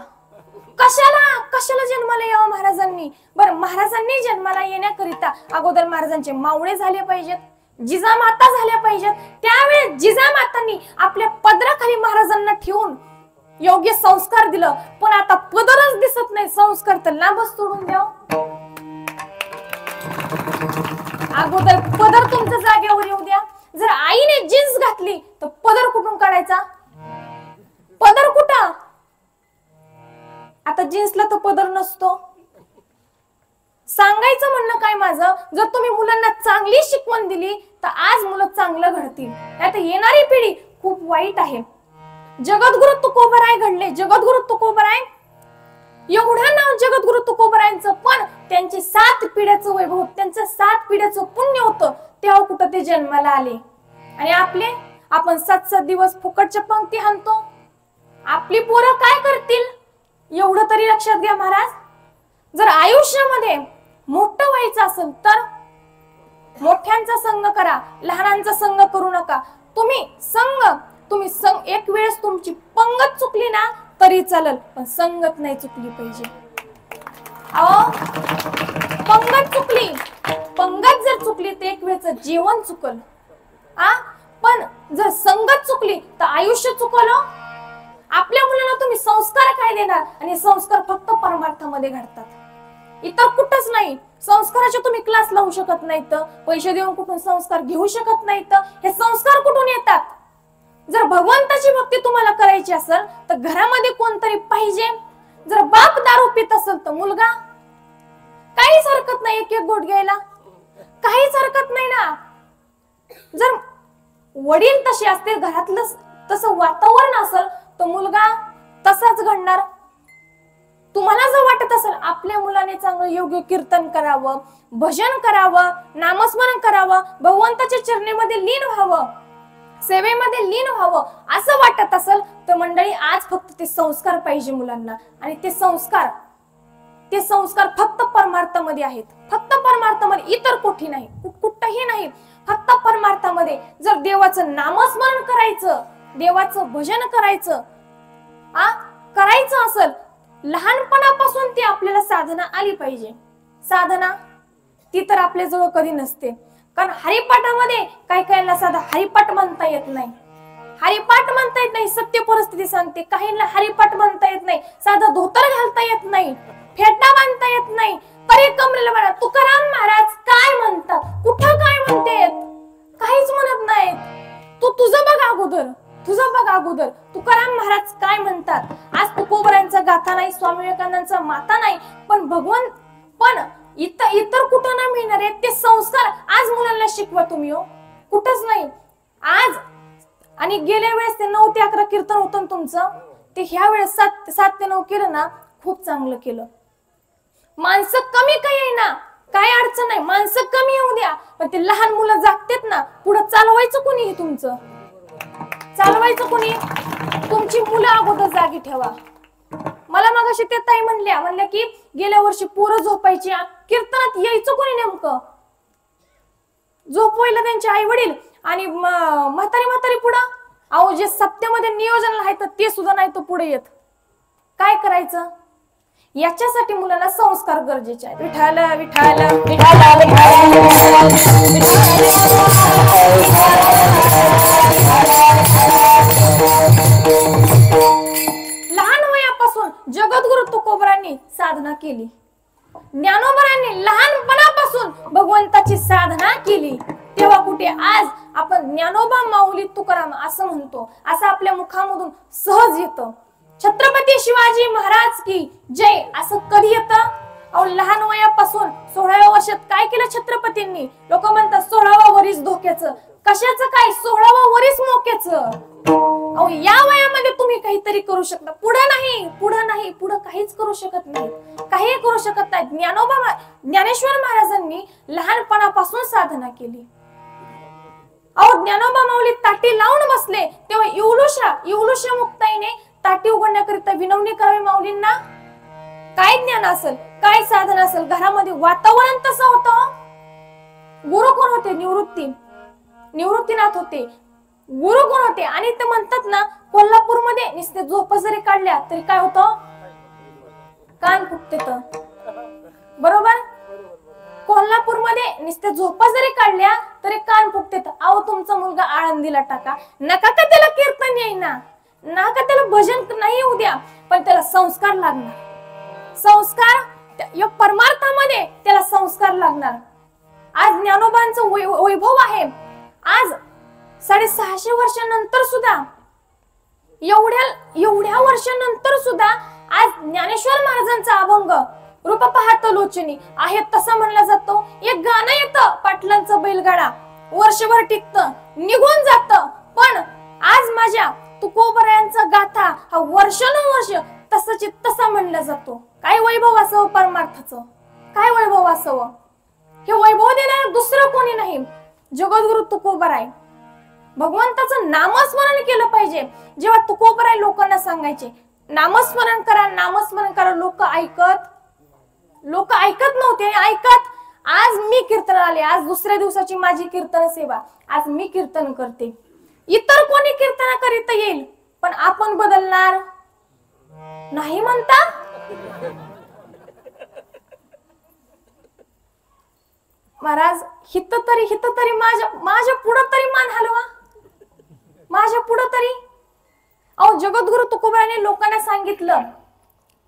कशाला जन्माला यावं महाराजांनी? बरं, महाराजांनी जन्माला येण्याकरिता अगोदर महाराजांचे मावळे झाले पाहिजेत, जिजामाता झाल्या पाहिजेत. त्यावेळेस जिजामातांनी आपल्या पदराखाली महाराजांना ठेवून योग्य संस्कार दिलं. पण आता पदरच दिसत नाही, संस्कार तर लांबच सोडून द्या. अगोदर पदर तुमच्या जागेवर येऊ द्या. जर आईने जीन्स घातली तर पदर कुठून काढायचा? पदर कुठं? आता जीन्सला तर पदर नसतो. सांगायचं म्हणणं काय माझं, जर तुम्ही मुलांना चांगली शिकवण दिली तर आज मुलं चांगलं घडतील. नाहीतर येणारी पिढी खूप वाईट आहे. जगद्गुरु तुकोबराय घडले. जगद्गुरु तुकोबराय, एवढं नाव जगद्गुरु तुकोबरायांचं, पण त्यांचे 7 पिढ्याचं वैभव, त्यांचं 7 पिढ्याचं पुण्य होतं. तेव्हा कुठं ते जन्माला आले. आणि आपण 7-7 दिवस फुकटच्या पंक्ती हाणतो. आपली पोरं काय करतील एवढं तरी लक्षात घ्या महाराज. जर आयुष्यामध्ये मोठं व्हायचं असेल तर मोठ्यांचा संग करा, लहानांचा संग करू नका. तुम्ही संग एक वेळेस तुमची पंगत चुकली ना तरी चालेल, पण संगत नाही चुकली पाहिजे. पंगत जर चुकली तर एक वेळचं जीवन चुकल. पण जर संगत चुकली तर आयुष्य चुकलं. आपल्या मुलांना तुम्ही संस्कार काय देणार? आणि संस्कार फक्त परमार्थामध्ये घडतात, इतर कुठंच नाही. संस्काराचे तुम्ही क्लास लावू शकत नाहीत, पैसे देऊन कुठून संस्कार घेऊ शकत नाहीत. हे संस्कार कुठून येतात? जर भगवंताची भक्ती तुम्हाला करायची असेल तर घरामध्ये कोणतरी पाहिजे. जर बाप दारू पित असेल तर मुलगा, काहीच हरकत नाही एक घोट घ्यायला, काहीच हरकत नाही ना. जर वडील तसे असतील, घरातलं तसं वातावरण असेल तर मुलगा तसाच घडणार. तुम्हाला जर वाटत असेल आपल्या मुलाने चांगलं योग्य कीर्तन करावं, भजन करावं, नामस्मरण करावं, भगवंताच्या चरणेमध्ये लीन व्हावं, सेवेमध्ये लीन व्हावं असं वाटत असेल तर मंडळी आज फक्त ते संस्कार पाहिजे मुलांना. आणि ते संस्कार फक्त परमार्थामध्ये आहेत, फक्त परमार्थामध्ये, इतर कुठे नाही, कुठंही नाही, फक्त परमार्थामध्ये. जर देवाचं नामस्मरण करायचं, देवाचं भजन करायचं असेल, लहानपणापासून ती आपल्याला साधना आली पाहिजे. साधना ती तर आपल्या जवळ कधी नसते. कारण हरिपाठामध्ये काहींना साधा हरिपाठ म्हणता येत नाही, हरिपाठ म्हणता येत नाही. सत्य परिस्थिती सांगते, काहींना हरिपाठ म्हणता येत नाही, साधा धोतर घालता येत नाही, फेटा बांधता येत नाही. तरी कमरेला म्हणा तुकाराम महाराज काय म्हणतात, कुठं काय म्हणतेत, काहीच म्हणत नाहीत. तुझं बघ अगोदर तुकाराम महाराज काय म्हणतात. आज तुकोबरायांचा गाथा नाही, स्वामी विवेकानंदांचा माता नाही, पण इतर कुठं ना मिळणार आहे ते संस्कार आज मुलांना शिकवा तुम्ही. कुठंच नाही आज. आणि गेल्या वेळेस ते 9 ते 11 कीर्तन होतं तुमचं, ते ह्या वेळेस 7 ते 9 केलं ना, खूप चांगलं केलं. माणसं कमी काही ना, काय अडचण नाही, माणसं कमी येऊ द्या, पण ते लहान मुलं जागतेत ना, पुढे चालवायचं कोणी? तुमचं चालवायचं कोणी? तुमची मुलं अगोदर जागी ठेवा. मला मगाशी ते ताई म्हणल्या की गेल्या वर्षी पोरं झोपायची, कीर्तनात यायचं कोणी नेमकं? झोपवायला त्यांचे आई वडील आणि म्हातारी पुढं. अहो जे सप्त्यामध्ये नियोजन आहे तर ते सुद्धा नाही तो पुढे येत. काय करायचं? याच्यासाठी मुलांना संस्कार गरजेचे आहेत. विठ्ठल विठ्ठल विठ्ठल लहान वयापासून जगद्गुरु तुकोबरांनी साधना केली. ज्ञानोबरांनी लहानपणापासून भगवंताची साधना केली. तेव्हा कुठे आज आपण ज्ञानोबा माऊली तुकाराम असं म्हणतो, असं आपल्या मुखामधून सहज येतं. छत्रपती शिवाजी महाराज की जय असं कधी येतं? अहो लहान वयापासून 16व्या वर्षात काय केलं छत्रपतींनी? लोक म्हणतात 16वा वरीस धोक्याचं. कशाचं काय? 16वा वरीस मोक्याचं. अहो या वयामध्ये तुम्ही काहीतरी करू शकता. पुढे नाही पुढे काहीच करू शकत नाही. काही करू शकत नाही. ज्ञानेश्वर महाराजांनी लहानपणापासून साधना केली. अहो ज्ञानोबा माऊली ताटी लावून बसले तेव्हा इवलुशा मुक्ताईने ताटी उघडण्याकरिता विनवणी करावी माऊलींना. काय ज्ञान असेल, काय साधन असेल, घरामध्ये वातावरण तसं होतं. गुरु कोण होते? निवृत्तीनाथ होते. गुरु कोण होते? आणि ते म्हणतात ना कोल्हापूरमध्ये नुसते झोप जरी काढल्या तरी काय होतं? कान फुटते. बरोबर? कोल्हापूरमध्ये नुसते झोपा जरी काढल्या तरी कान फुटते. अहो तुमचा मुलगा आळंदीला टाका, नका का त्याला कीर्तन येईना, नका त्याला भजन नाही येऊ द्या, पण त्याला संस्कार लागणार. संस्कार या परमार्थामध्ये त्याला संस्कार लागणार. आज ज्ञानोबांचं वैभव आहे. आज 650 वर्षानंतर सुद्धा, एवढ्या वर्षानंतर सुद्धा आज ज्ञानेश्वर महाराजांचा अभंग रूप पाहत लोचनी आहे तसं म्हणला जातो. एक गाणं येतं पाटलांचं बैलगाडा, वर्षभर टिकतं, निघून जातं, पण आज माझ्या तुकोबरायांचा गाथा हा वर्षानुवर्ष तसंच तसा म्हणला जातो. काय वैभव असावं परमार्थाचं, काय वैभव असावं. हे वैभव देणारं दुसरं कोणी नाही, जगद्गुरु तुकोबराय. भगवंताचं नामस्मरण केलं पाहिजे. जेव्हा तुकोबराय लोकांना सांगायचे नामस्मरण करा, लोक ऐकत नव्हते. आज मी कीर्तन आले, आज दुसऱ्या दिवसाची माझी कीर्तन सेवा, आज मी कीर्तन करते. इतर कोणी कीर्तन करीत येईल पण आपण बदलणार नाही म्हणता. महाराज हित तरी माझ्या पुढं तरी मान हलवा, माझ्या पुढं तरी. अहो जगद्गुरु तुकोबराने लोकांना सांगितलं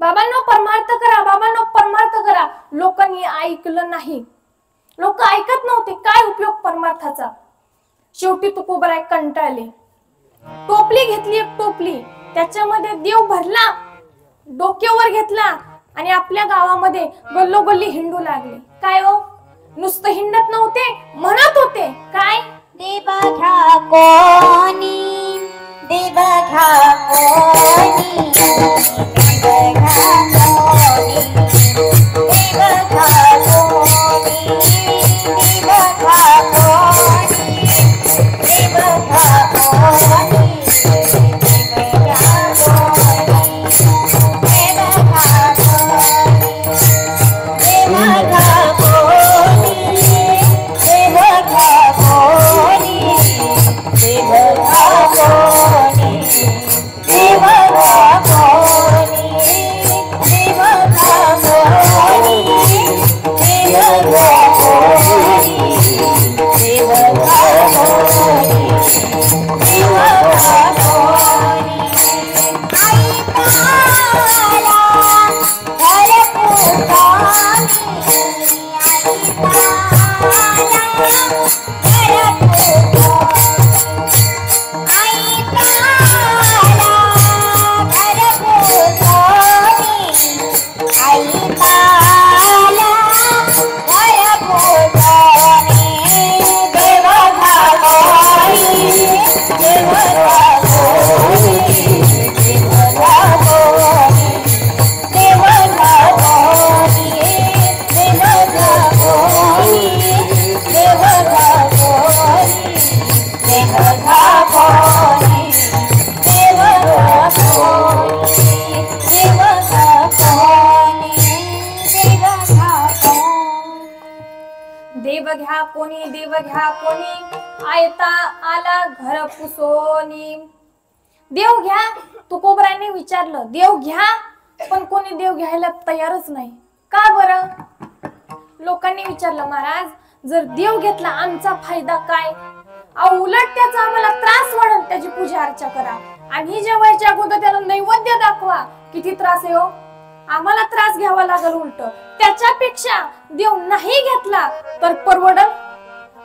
बाबांनो परमार्थ करा. लोकांनी ऐकलं नाही, लोक ऐकत नव्हते. काय उपयोग परमार्थाचा? शेवटी तुकोबराय कंटाळले. टोपली घेतली, एक टोपली, त्याच्यामध्ये देव भरला, डोक्यावर घेतला आणि आपल्या गावामध्ये गल्लोगल्ली हिंडू लागले. काय हो, नुसतं हिंडत नव्हते, म्हणत होते काय? देव घ्या कोणी, देव घ्या कोणी, देव घ्या कोणी, देव घ्या कोणी, देव घ्या कोणी, देव घ्या कोणी, घ्या कोणी, देव घ्या कोणी, आयता आला घर पुसोनी. देव घ्या, तुकोबराने विचारलं, देव घ्या, पण कोणी देव घ्यायला तयारच नाही. का बरं? लोकांनी विचारलं, महाराज जर देव घेतला आमचा फायदा काय? उलट त्याचा आम्हाला त्रास वाढेल, त्याची पूजा अर्चा करा आणि जेवायच्या अगोदर त्याला नैवेद्य दाखवा. किती त्रास आहे हो, आम्हाला त्रास घ्यावा लागेल उलट. त्याच्यापेक्षा देव नाही घेतला तर परवडल.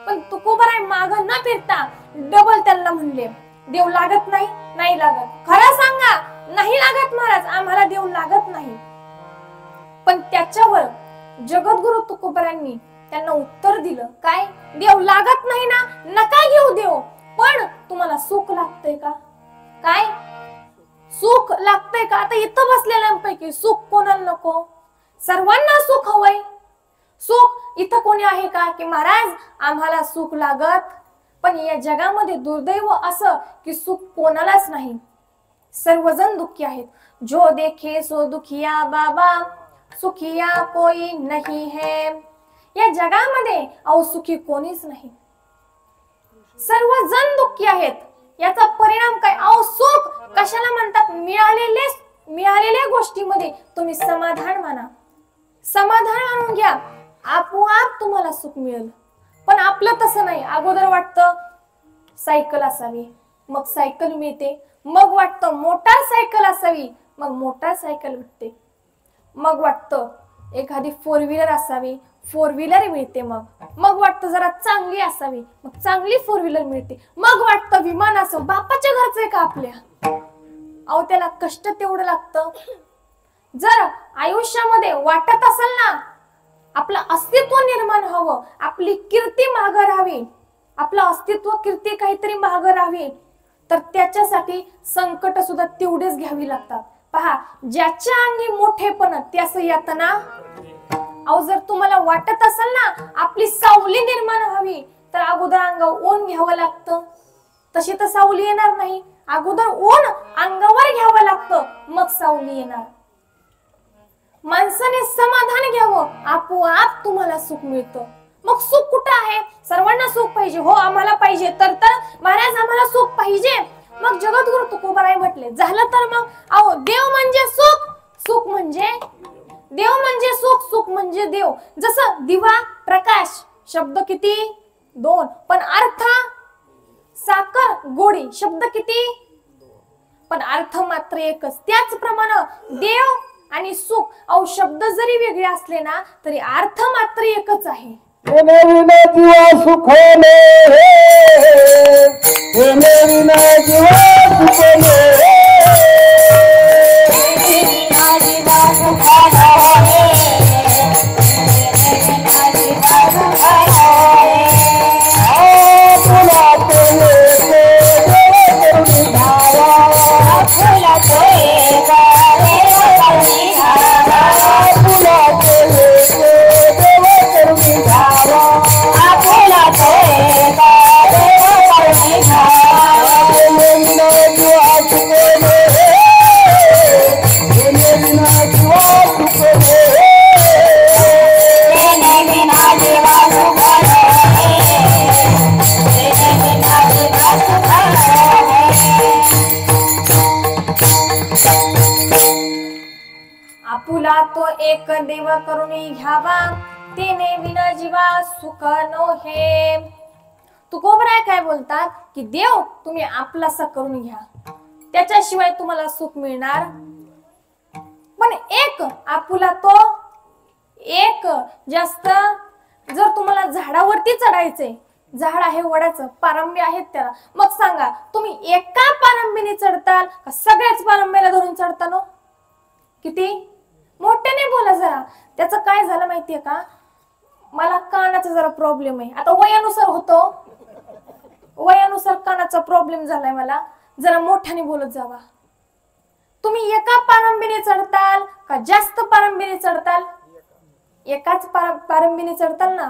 पण तुकोबराय माग न फिरता डबल त्यांना म्हणले, देव लागत नाही? नाही लागत. खरं सांगा, नाही लागत महाराज, आम्हाला देव लागत नाही. पण त्याच्यावर जगद्गुरु तुकोबरांनी त्यांना उत्तर दिलं, काय? देव लागत नाही ना, नका घेऊ देव, पण तुम्हाला सुख लागतंय का? काय सुख लागतंय का? आता इथं बसलेल्यांपैकी सुख कोणाला नको? सर्वांना सुख हवंय. सुख इथं कोणी आहे का की महाराज आम्हाला सुख लागत? पण या जगामध्ये दुर्दैव असं की सुख कोणालाच नाही. सर्वजण दुःखी आहेत. जो देखे सो दुखिया बाबा, सुखिया कोई नहीं है. या जगामध्ये सुखी कोणीच नाही, सर्वजण दुःखी आहेत. याचा परिणाम काय? सुख कशाला म्हणतात? मिळालेल्या गोष्टीमध्ये तुम्ही समाधान माना, समाधान आणून घ्या, आपोआप तुम्हाला सुख मिळेल. पण आपलं तसं नाही. अगोदर वाटतं सायकल असावी, मग सायकल मिळते. मग वाटतं मोटार सायकल असावी, मग मोटार सायकल भेटते. मग वाटतं एखादी फोर व्हीलर असावी, फोर व्हीलर मिळते. मग वाटतं जरा चांगली असावी, मग चांगली फोर व्हीलर मिळते. मग वाटतं विमान असावं, बापाच्या घरचं आहे का आपल्या? त्याला कष्ट तेवढं लागतं. जर आयुष्यामध्ये वाटत असेल ना आपलं अस्तित्व निर्माण हवं, आपली कीर्ती मागं राहावी, आपलं अस्तित्व कीर्ती काहीतरी मागं राहावी, तर त्याच्यासाठी संकट सुद्धा तेवढेच घ्यावी लागतात. पहा, ज्याच्या अंगी मोठेपण त्यास यातना. जर तुम्हाला वाटत असेल ना आपली सावली निर्माण हवी, तर अगोदर अंगावर ऊन घ्यावं लागतं. तशी तर सावली येणार नाही. अगोदर ऊन अंगावर घ्यावं लागतं, मग सावली येणार. माणसाने समाधान घ्यावं, आपोआप तुम्हाला सुख मिळतं. मग सुख कुठं आहे? सर्वांना सुख पाहिजे. हो, आम्हाला पाहिजे. तर महाराज आम्हाला सुख पाहिजे. मग जगद्गुरु तुकोबाराय म्हटले, झालं तर मग देव म्हणजे सुख, सुख म्हणजे देव म्हणजे सुख, सुख म्हणजे देव. जसं दिवा प्रकाश, शब्द किती? दोन, पण अर्थ साखर गोडी, शब्द किती? पण अर्थ मात्र एकच. त्याचप्रमाणे देव आणि सुख शब्द जरी वेगळे असले ना तरी अर्थ मात्र एकच आहे. जीवा सुखले, जीवा सुखले, आपुला तो एक देव करुणी घ्यावा, तेने विना जीवा सुख नोहे. तुकोबराय काय बोलतात की देव तुम्ही आपलासा करून घ्या, त्याच्याशिवाय तुम्हाला सुख मिळणार. पण एक आपुला तो एक जास्त. जर तुम्हाला झाडावरती चढायचंय, झाड आहे वडाचं, पारंबी आहेत त्याला, मग सांगा तुम्ही एका पारंबीने चढताल का सगळ्याच पारंब्याला धरून चढताल? किती मोठ्याने बोला जरा. त्याचं काय झालं माहितीये का? मला कानाचा जरा प्रॉब्लेम आहे. आता वयानुसार होतो, वयानुसार कानाचा प्रॉब्लेम झालाय मला. जरा मोठ्याने बोलत जावा. तुम्ही एका पारंबीने चढताल का जास्त पारंबीने चढताल? एकाच पारंबीने चढताल ना,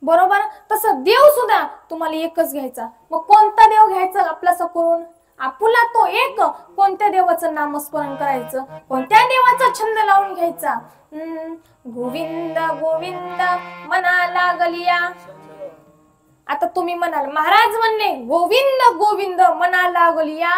बरोबर. तसं देव सुद्धा तुम्हाला एकच घ्यायचा. मग कोणता देव घ्यायचा आपलासा करून? आपुला तो एक कोणत्या देवाचं नामस्मरण करायचं, कोणत्या देवाचा छंद लावून घ्यायचा. गोविंद गोविंद मना लागलिया. आता तुम्ही म्हणाल महाराज म्हणले गोविंद गोविंद मना लागलिया,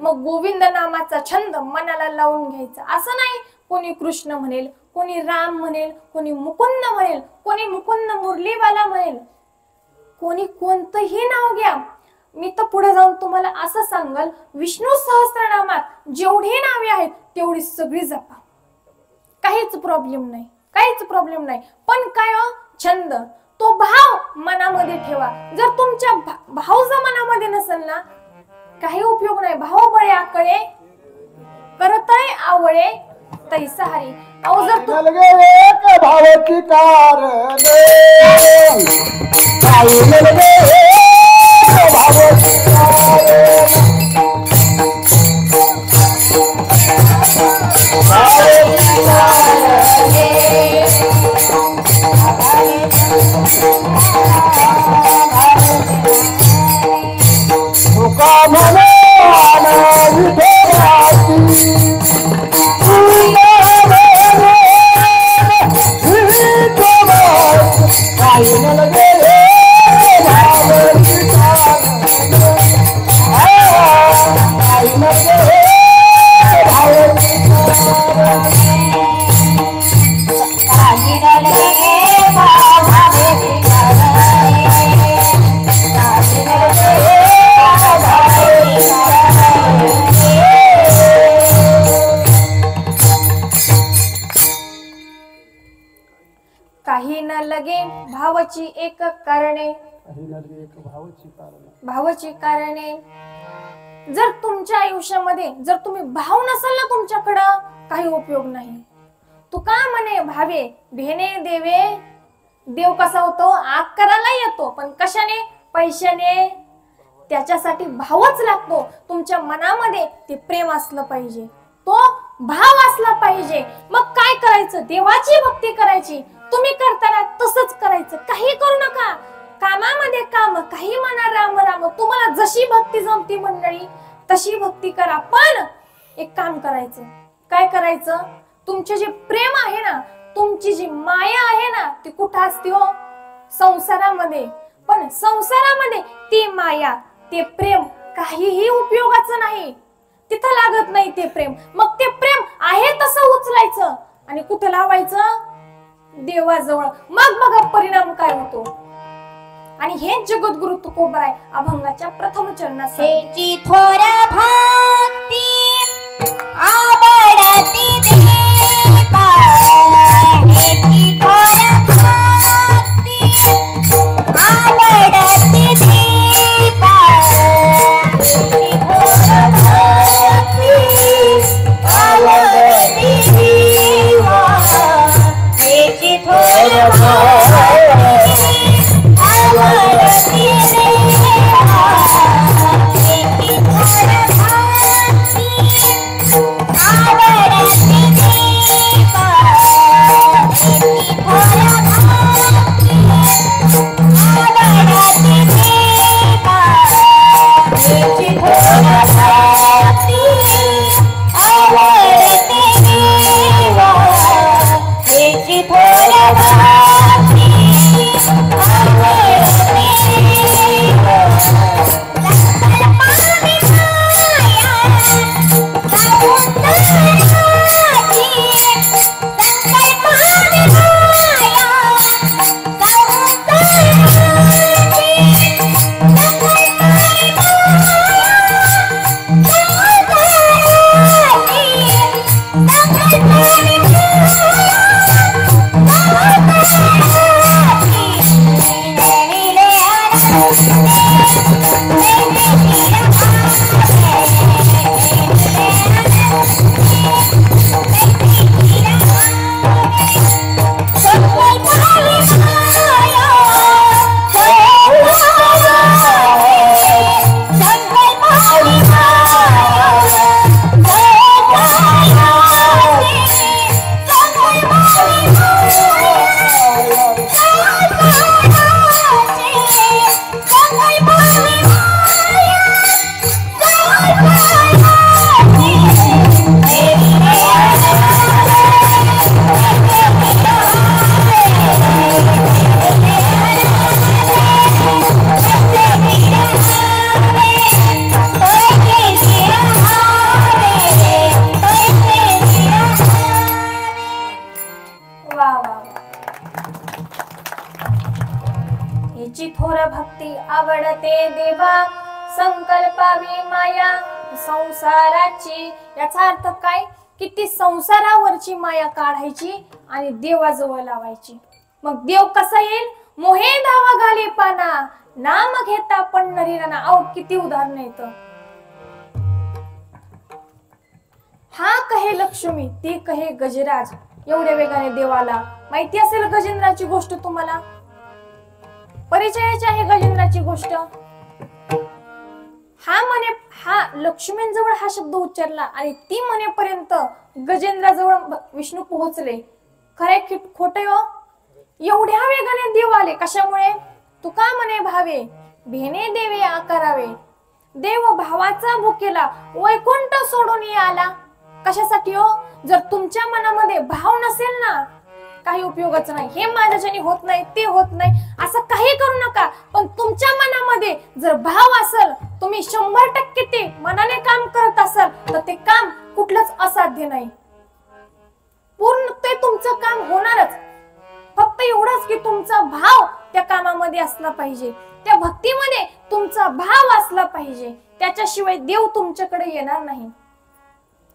मग गोविंद नामाचा छंद मनाला लावून घ्यायचा असं नाही. कोणी कृष्ण म्हणेल, कोणी राम म्हणेल, कोणी मुकुंद म्हणेल, कोणी मुकुंद मुरलीवाला म्हणेल, कोणी कोणतंही नाव घ्या. मी तर पुढे जाऊन तुम्हाला असं सांगल, विष्णू सहस्त्रनामात जेवढी नावे आहेत तेवढी सगळी जपा, काहीच प्रॉब्लेम नाही, काहीच प्रॉब्लेम नाही. पण काय हो, छंद तो भाव मनामध्ये ठेवा. जर तुमच्या भाव जर मनामध्ये नसेल ना, काही उपयोग नाही. भाव बळे आकळे करतळे आवळे तैसा हरी. अहो जर एक भावाची कारण काही भावाची तुका म्हणे काही न लगे भावाची एक कारणे, भावाची कारणे. जर तुमच्या आयुष्यामध्ये जर तुम्ही भाव नसेल ना तुमच्याकडं, काही उपयोग नाही. तू का म्हणे भावे भेने देवे. देव कसा होतो, आकाराला येतो, पण कशाने, पैशाने. त्याच्यासाठी भावच लागतो. तुमच्या मनामध्ये ते प्रेम असलं पाहिजे, तो भाव असला पाहिजे. मग काय करायचं, देवाची भक्ती करायची. तुम्ही करताना तसंच करायचं, काही करू नका. कामामध्ये काम, काही म्हणा राम राम. तुम्हाला जशी भक्ती जमती मंडळी तशी भक्ती करा. पण एक काम करायचं, काय करायचं, तुमचे जे प्रेम आहे ना, तुमची जी माया आहे ना, ती कुठं असते हो, संसारामध्ये. पण संसारामध्ये ती माया, ते प्रेम काहीही उपयोगाचं नाही. तिथं लागत नाही ते प्रेम. मग ते प्रेम आहे तसं उचलायचं आणि कुठं लावायचं, देवाजवळ. मग बघा परिणाम काय होतो. आणि हे जगद्गुरु तुकोबाराय अभंगाच्या प्रथम चरणात हेची थोर भक्ती आवडती देवा. हेची थोर भक्ती आवडती देवा. हेची थोर भक्ती आवडती देवा. हेची थोर भक्ती आवडती देवा. हेची थोर भक्ती आवडते देवा संकल्पावी माया संसाराची. याचा अर्थ काय की ती संसारावरची माया काढायची आणि देवाजवळ लावायची. मग देव कसा येईल? मोहे धावा घाली पाना नाम घेता पंढरीला. अहो किती उदाहरण येत. हा कहे लक्ष्मी ती कहे गजराज. एवढ्या वेगाने देवाला. माहिती असेल गजेंद्राची गोष्ट तुम्हाला? परिचयाची आहे गजेंद्राची गोष्ट. हा लक्ष्मींजवळ हा शब्द उच्चारला आणि ती म्हणेपर्यंत गजेंद्राजवळ विष्णू पोहोचले. खरे खोटे हो? एवढ्या वेगाने देव आले. कशामुळे? तुका म्हणे भावे भेने देवे आकारावे. देव भावाचा भुकेला वैकुंठ सोडून आला. कशासाठी हो? जर तुमच्या मनामध्ये भाव नसेल ना काही उपयोगाचं नाही. हे माझ्याच्याने होत नाही, ते होत नाही, असं काही करू नका. पण तुमच्या मनामध्ये जर भाव असेल, तुम्ही 100% ते मनाने काम करत असाल तर ते काम कुठलंच असाध्य नाही. पूर्ण ते तुमचं काम होणारच. फक्त एवढंच की तुमचा भाव त्या कामामध्ये असला पाहिजे. त्या भक्तीमध्ये तुमचा भाव असला पाहिजे. त्याच्याशिवाय देव तुमच्याकडे येणार नाही.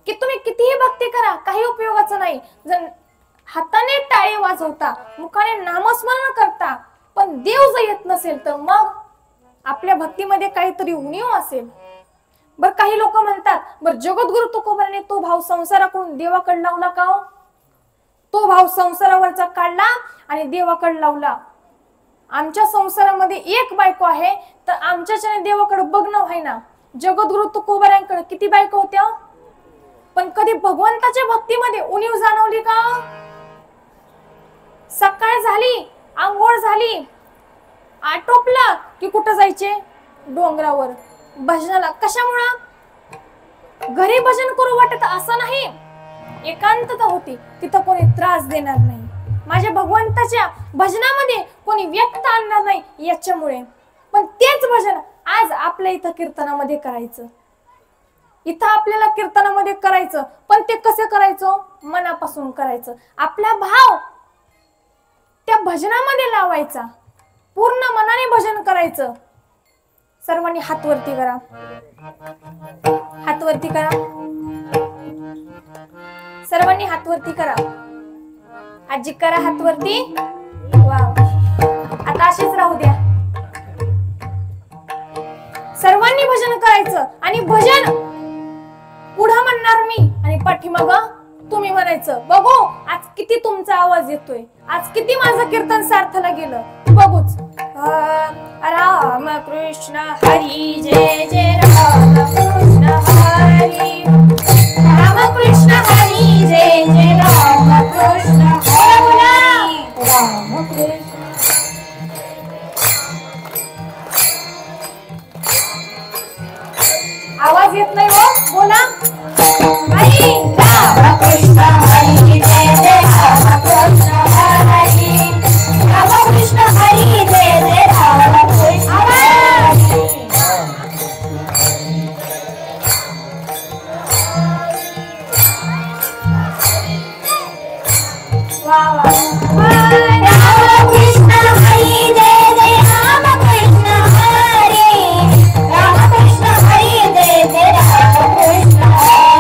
की तुम्ही कितीही भक्ती करा काही उपयोगाचं नाही. जर हाताने टाळे वाजवता, मुखाने नामस्मरण करता, पण देव जर येत नसेल तर मग आपल्या भक्तीमध्ये काहीतरी उणीव असेल. बर काही लोक म्हणतात बर जगद्गुरु तुकोबाराने तो भाव संसाराकडून देवाकडे लावला का? तो भाव संसारावरचा काढला आणि देवाकडे लावला. आमच्या संसारामध्ये एक बायको आहे तर आमच्याच्याने देवाकडे बघणं व्हायना. जगद्गुरु तुकोबारांकडे किती बायको होत्या? पण कधी भगवंताच्या भक्तीमध्ये उणीव जाणवली का? सकाळ झाली, आंघोळ झाली, आटोपला की कुठं जायचे? डोंगरावर भजनाला. कशामुळं? घरी भजन करू वाटत असं नाही. एकांतता होती, तिथं कोणी त्रास देणार नाही. माझ्या भगवंताच्या भजनामध्ये कोणी व्यक्त आणणार नाही याच्यामुळे. पण तेच भजन आज आपल्या इथं कीर्तनामध्ये करायचं. इथं आपल्याला कीर्तनामध्ये करायचं, पण ते कसं करायचं? मनापासून करायचं. आपला भाव त्या भजनामध्ये लावायचा. पूर्ण मनाने भजन करायचं. सर्वांनी हात वरती करा. हात वरती करा. सर्वांनी हात वरती करा. आजी करा हात वरती. वाव. आता अशीच राहू द्या. सर्वांनी भजन करायचं आणि भजन पुढं म्हणणार मी आणि पाठीमाग तुम्ही म्हणायचं. बघू आज किती तुमचा आवाज येतोय, आज किती माझं कीर्तन सार्थला गेलं बघूच. राम कृष्ण हरी जय जय राम कृष्ण हरी. राम कृष्ण हरी जय जय राम कृष्ण हरी. राम कृष्ण. आवाज येत नाही हो? बोला. हरी राम कृष्ण हरी जय जय राम कृष्ण हरी. राम कृष्ण हरी जय जय राम कृष्ण हरी. वाह वाह. राम कृष्ण हरी जय जय राम कृष्ण हरी. राम कृष्ण हरी जय जय राम कृष्ण हरी.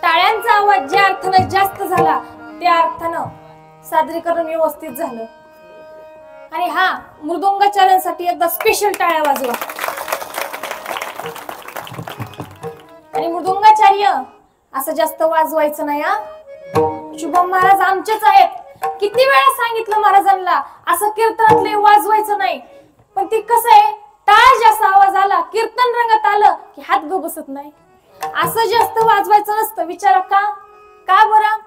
टाळ्यांचा आवाज ज्या अर्थानं जास्त झाला त्या अर्थानं सादरीकरण व्यवस्थित झालं. आणि हा मृदुंगाचार्यांसाठी एकदा स्पेशल टाळ्या वाजवा. आणि मृदुंगाचार्य असं जास्त वाजवायचं नाही हा. शुभम महाराज आमचेच आहेत. किती वेळा सांगितलं महाराजांना असं कीर्तनातले वाजवायचं नाही. पण ती कसं आहे, टाळ जास्त आवाज आला कीर्तन रंगात आलं की हात ग बसत नाही. असं जास्त वाजवायचं नसतं. विचारा का? का बरं?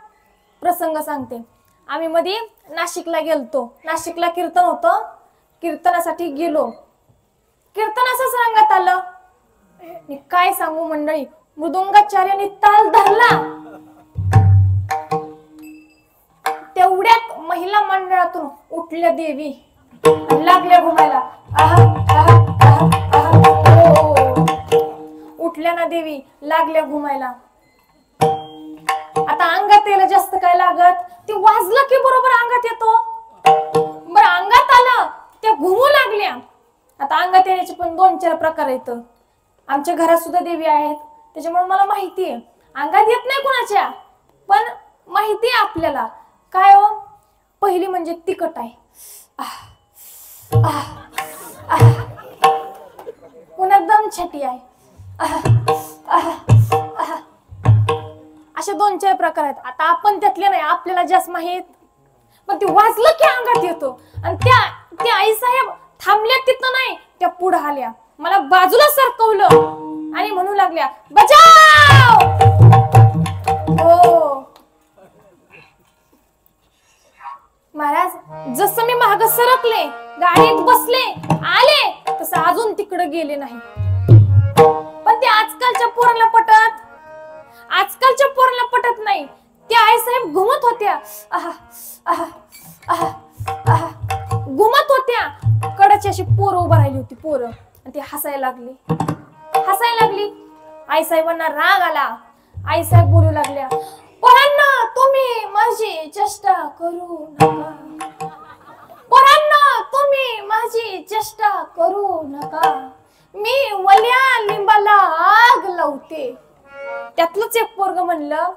प्रसंग सांगते. आम्ही मध्ये नाशिकला गेलतो. नाशिकला कीर्तन होतं. कीर्तनासाठी गेलो. कीर्तन असंच रंगात आलं. काय सांगू मंडळी, मृदुंगाचार्याने ताल धरला. तेवढ्यात महिला मंडळातून उठल्या देवी लागल्या घुमायला. आहा आहा आहा आहा. उठल्या ना देवी, लागल्या घुमायला. आता अंगात यायला जास्त काय लागत, ते वाजलं की बरोबर अंगात येतो. बरं अंगात आलं, त्या घुमू लागल्या. आता अंगात येण्याचे पण 2-4 प्रकार आहेत. आमच्या घरात सुद्धा देवी आहेत, त्याच्यामुळे मला माहिती आहे. अंगात येत नाही कोणाच्या, पण माहिती आहे आपल्याला. काय हो, पहिली म्हणजे तिखट आहे. पुन्हा दम छटी आहे. असे 2-4 प्रकार आहेत. आता आपण त्यातले नाही, आपल्याला जास्त माहित. पण ते वाजलं की अंगात येतो. आणि त्या आई साहेब थांबल्या तिथं नाही, त्या पुढे आल्या, मला बाजूला सरकवलं आणि म्हणू लागल्या बचाव. हो महाराज, जसं मी माग सरकले, गाडीत बसले, आले, तसं अजून तिकडे गेले नाही. पण ते आजकालच्या पोरांना पटत नाही. त्या आई साहेब घुमत होत्या. घुमत होत्या. कडाची अशी पोरं उभं राहिली होती. पोरं आणि ती हसायला लागली. आई साहेबांना राग आला. आई साहेब बोलू लागल्या, पोरांना तुम्ही माझी चेष्टा करू नका. पोरांना तुम्ही माझी चेष्टा करू नका. मी वल्या लिंबाला आग लावते. त्यातलंच एक पोरग म्हणलं,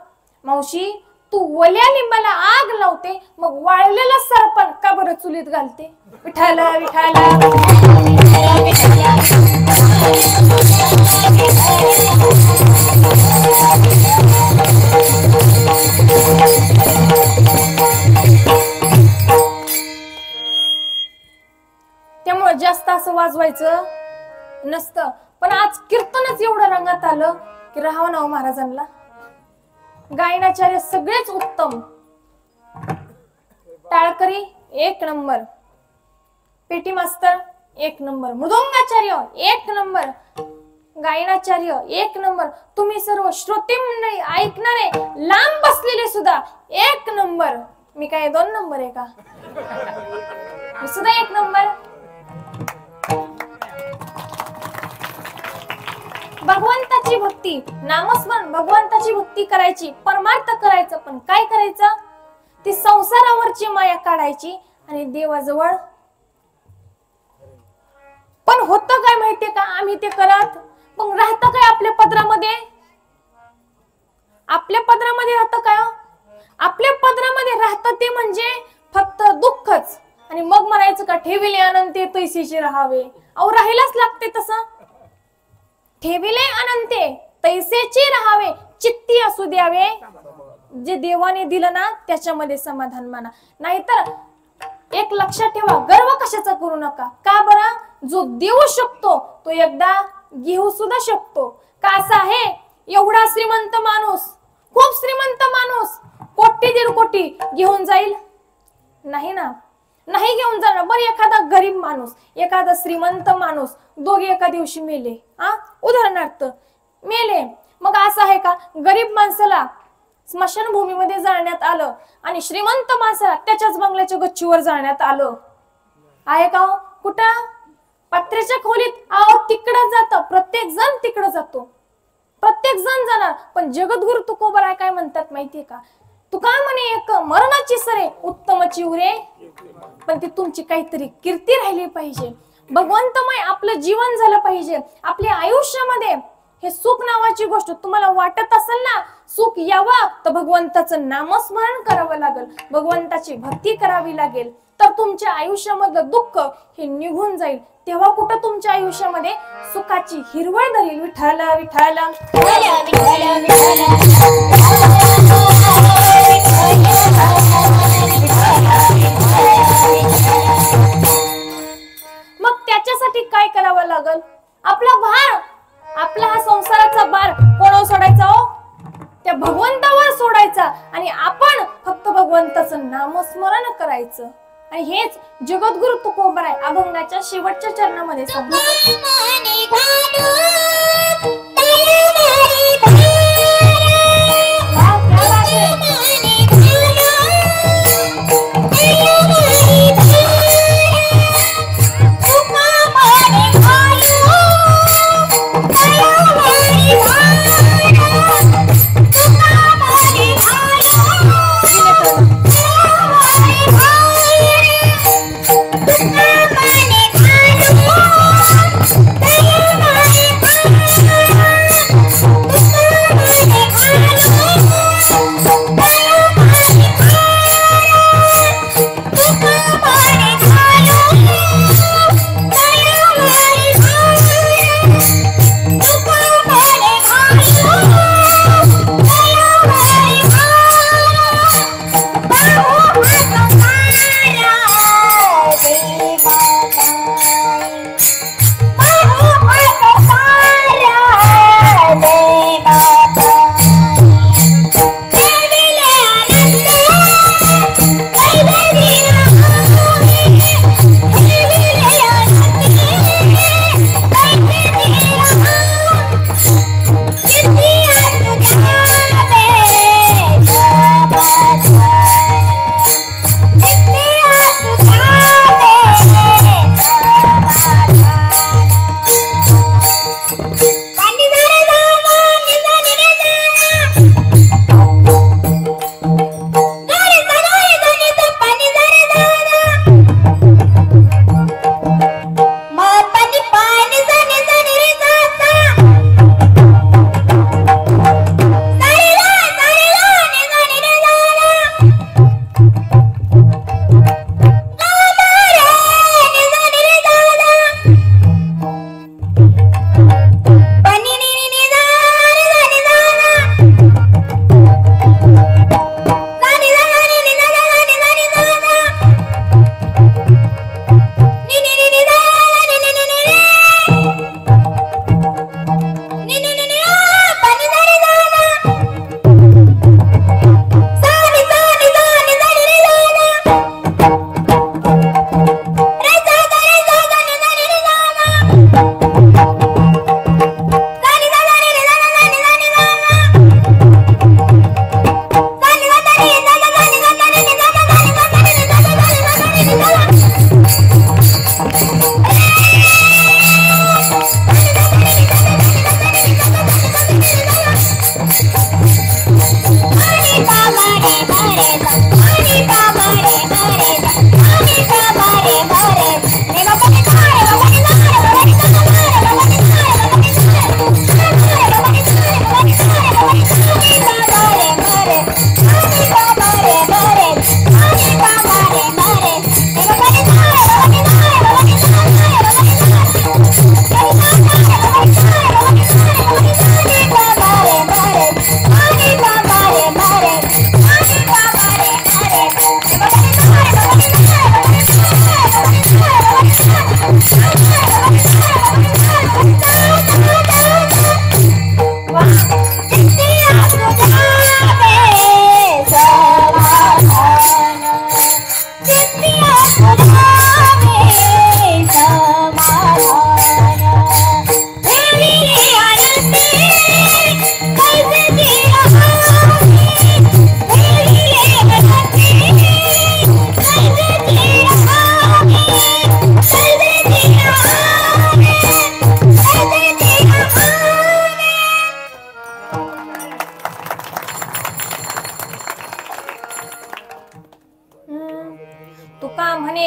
मावशी तू वल्या लिंबाला आग लावते, मग वाळलेलं सरपण का बरं चुलीत घालते? विठाला विठाला. त्यामुळे जास्त असं वाजवायचं नसतं. पण आज कीर्तनच एवढं रंगात आलं की राहावं ना महाराजांना. गायनाचार्य सगळेच उत्तम. टाळकरी 1 नंबर, पेटी मास्तर 1 नंबर, मृदुंगाचार्य 1 नंबर, गायनाचार्य 1 नंबर. तुम्ही सर्व श्रोते मंडळी, ऐकणारे, लांब बसलेले सुद्धा 1 नंबर. मी काय 2 नंबर आहे का? मी सुद्धा 1 नंबर. भगवंताची भक्ती, नामस्मरण, भगवंताची भक्ती करायची, परमार्थ करायचं. पण काय करायचं? ती संसारावरची माया काढायची आणि देवाजवळ. पण होतं काय माहितीये का, आम्ही ते करत, पण राहतं काय आपल्या पदरामध्ये? आपल्या पदरामध्ये राहतं काय? आपल्या पदरामध्ये राहतं ते म्हणजे फक्त दुःखच. आणि मग म्हणायचं का ठेविले अनंते तैसीचे राहावे. अहो राहायलाच लागते तसं. ठेविले अनंते तैसेचे राहावे, चित्ती असू द्यावे. जे देवाने दिलं ना त्याच्यामध्ये समाधान माना. नाहीतर एक लक्षात ठेवा, गर्व कशाचा करू नका. का बरं? जो देऊ शकतो तो एकदा घेऊ सुद्धा शकतो का असं आहे एवढा श्रीमंत माणूस, खूप श्रीमंत माणूस कोटी दीड कोटी घेऊन जाईल? नाही ना, नाही घेऊन जाणार. बरं एखादा गरीब माणूस, एखादा श्रीमंत माणूस दोघे एका दिवशी मेले, उदाहरणार्थ मेले, मग असं आहे का गरीब माणसाला स्मशानभूमीमध्ये जाळण्यात आलं आणि श्रीमंत माणसाला त्याच्याच बंगल्याच्या गच्चीवर जाळण्यात आलं? आहे का हो? कुठं? पत्र्याच्या खोलीत तिकडं जातं, प्रत्येक जण तिकडं जातो, प्रत्येक जण जाणार. पण जगद्गुरु तुकोबराय काय म्हणतात माहितीये का? तुका म्हणे एक मरणाची सरे उत्तमची उरे, पण ती तुमची काहीतरी कीर्ती राहिली पाहिजे, भगवंतमय आपलं जीवन झालं पाहिजे. आपल्या आयुष्यामध्ये हे सुख नावाची गोष्ट तुम्हाला वाटत असेल ना, सुख यावं तर भगवंताचं नामस्मरण करावं लागेल, भगवंताची भक्ती करावी लागेल, तर तुमच्या आयुष्यामधलं दुःख हे निघून जाईल. तेव्हा कुठं तुमच्या आयुष्यामध्ये सुखाची हिरवळ धरेल. विठ्ठल विठ्ठल मग त्याच्यासाठी काय करावं लागल? आपला भार, आपला हा संसाराचा भार कोणावर सोडायचा हो? त्या भगवंतावर सोडायचा आणि आपण फक्त भगवंताचं नामस्मरण करायचं. आणि हेच जगद्गुरु तुकोबराय अभंगाच्या शेवटच्या चरणामध्ये सांगतात.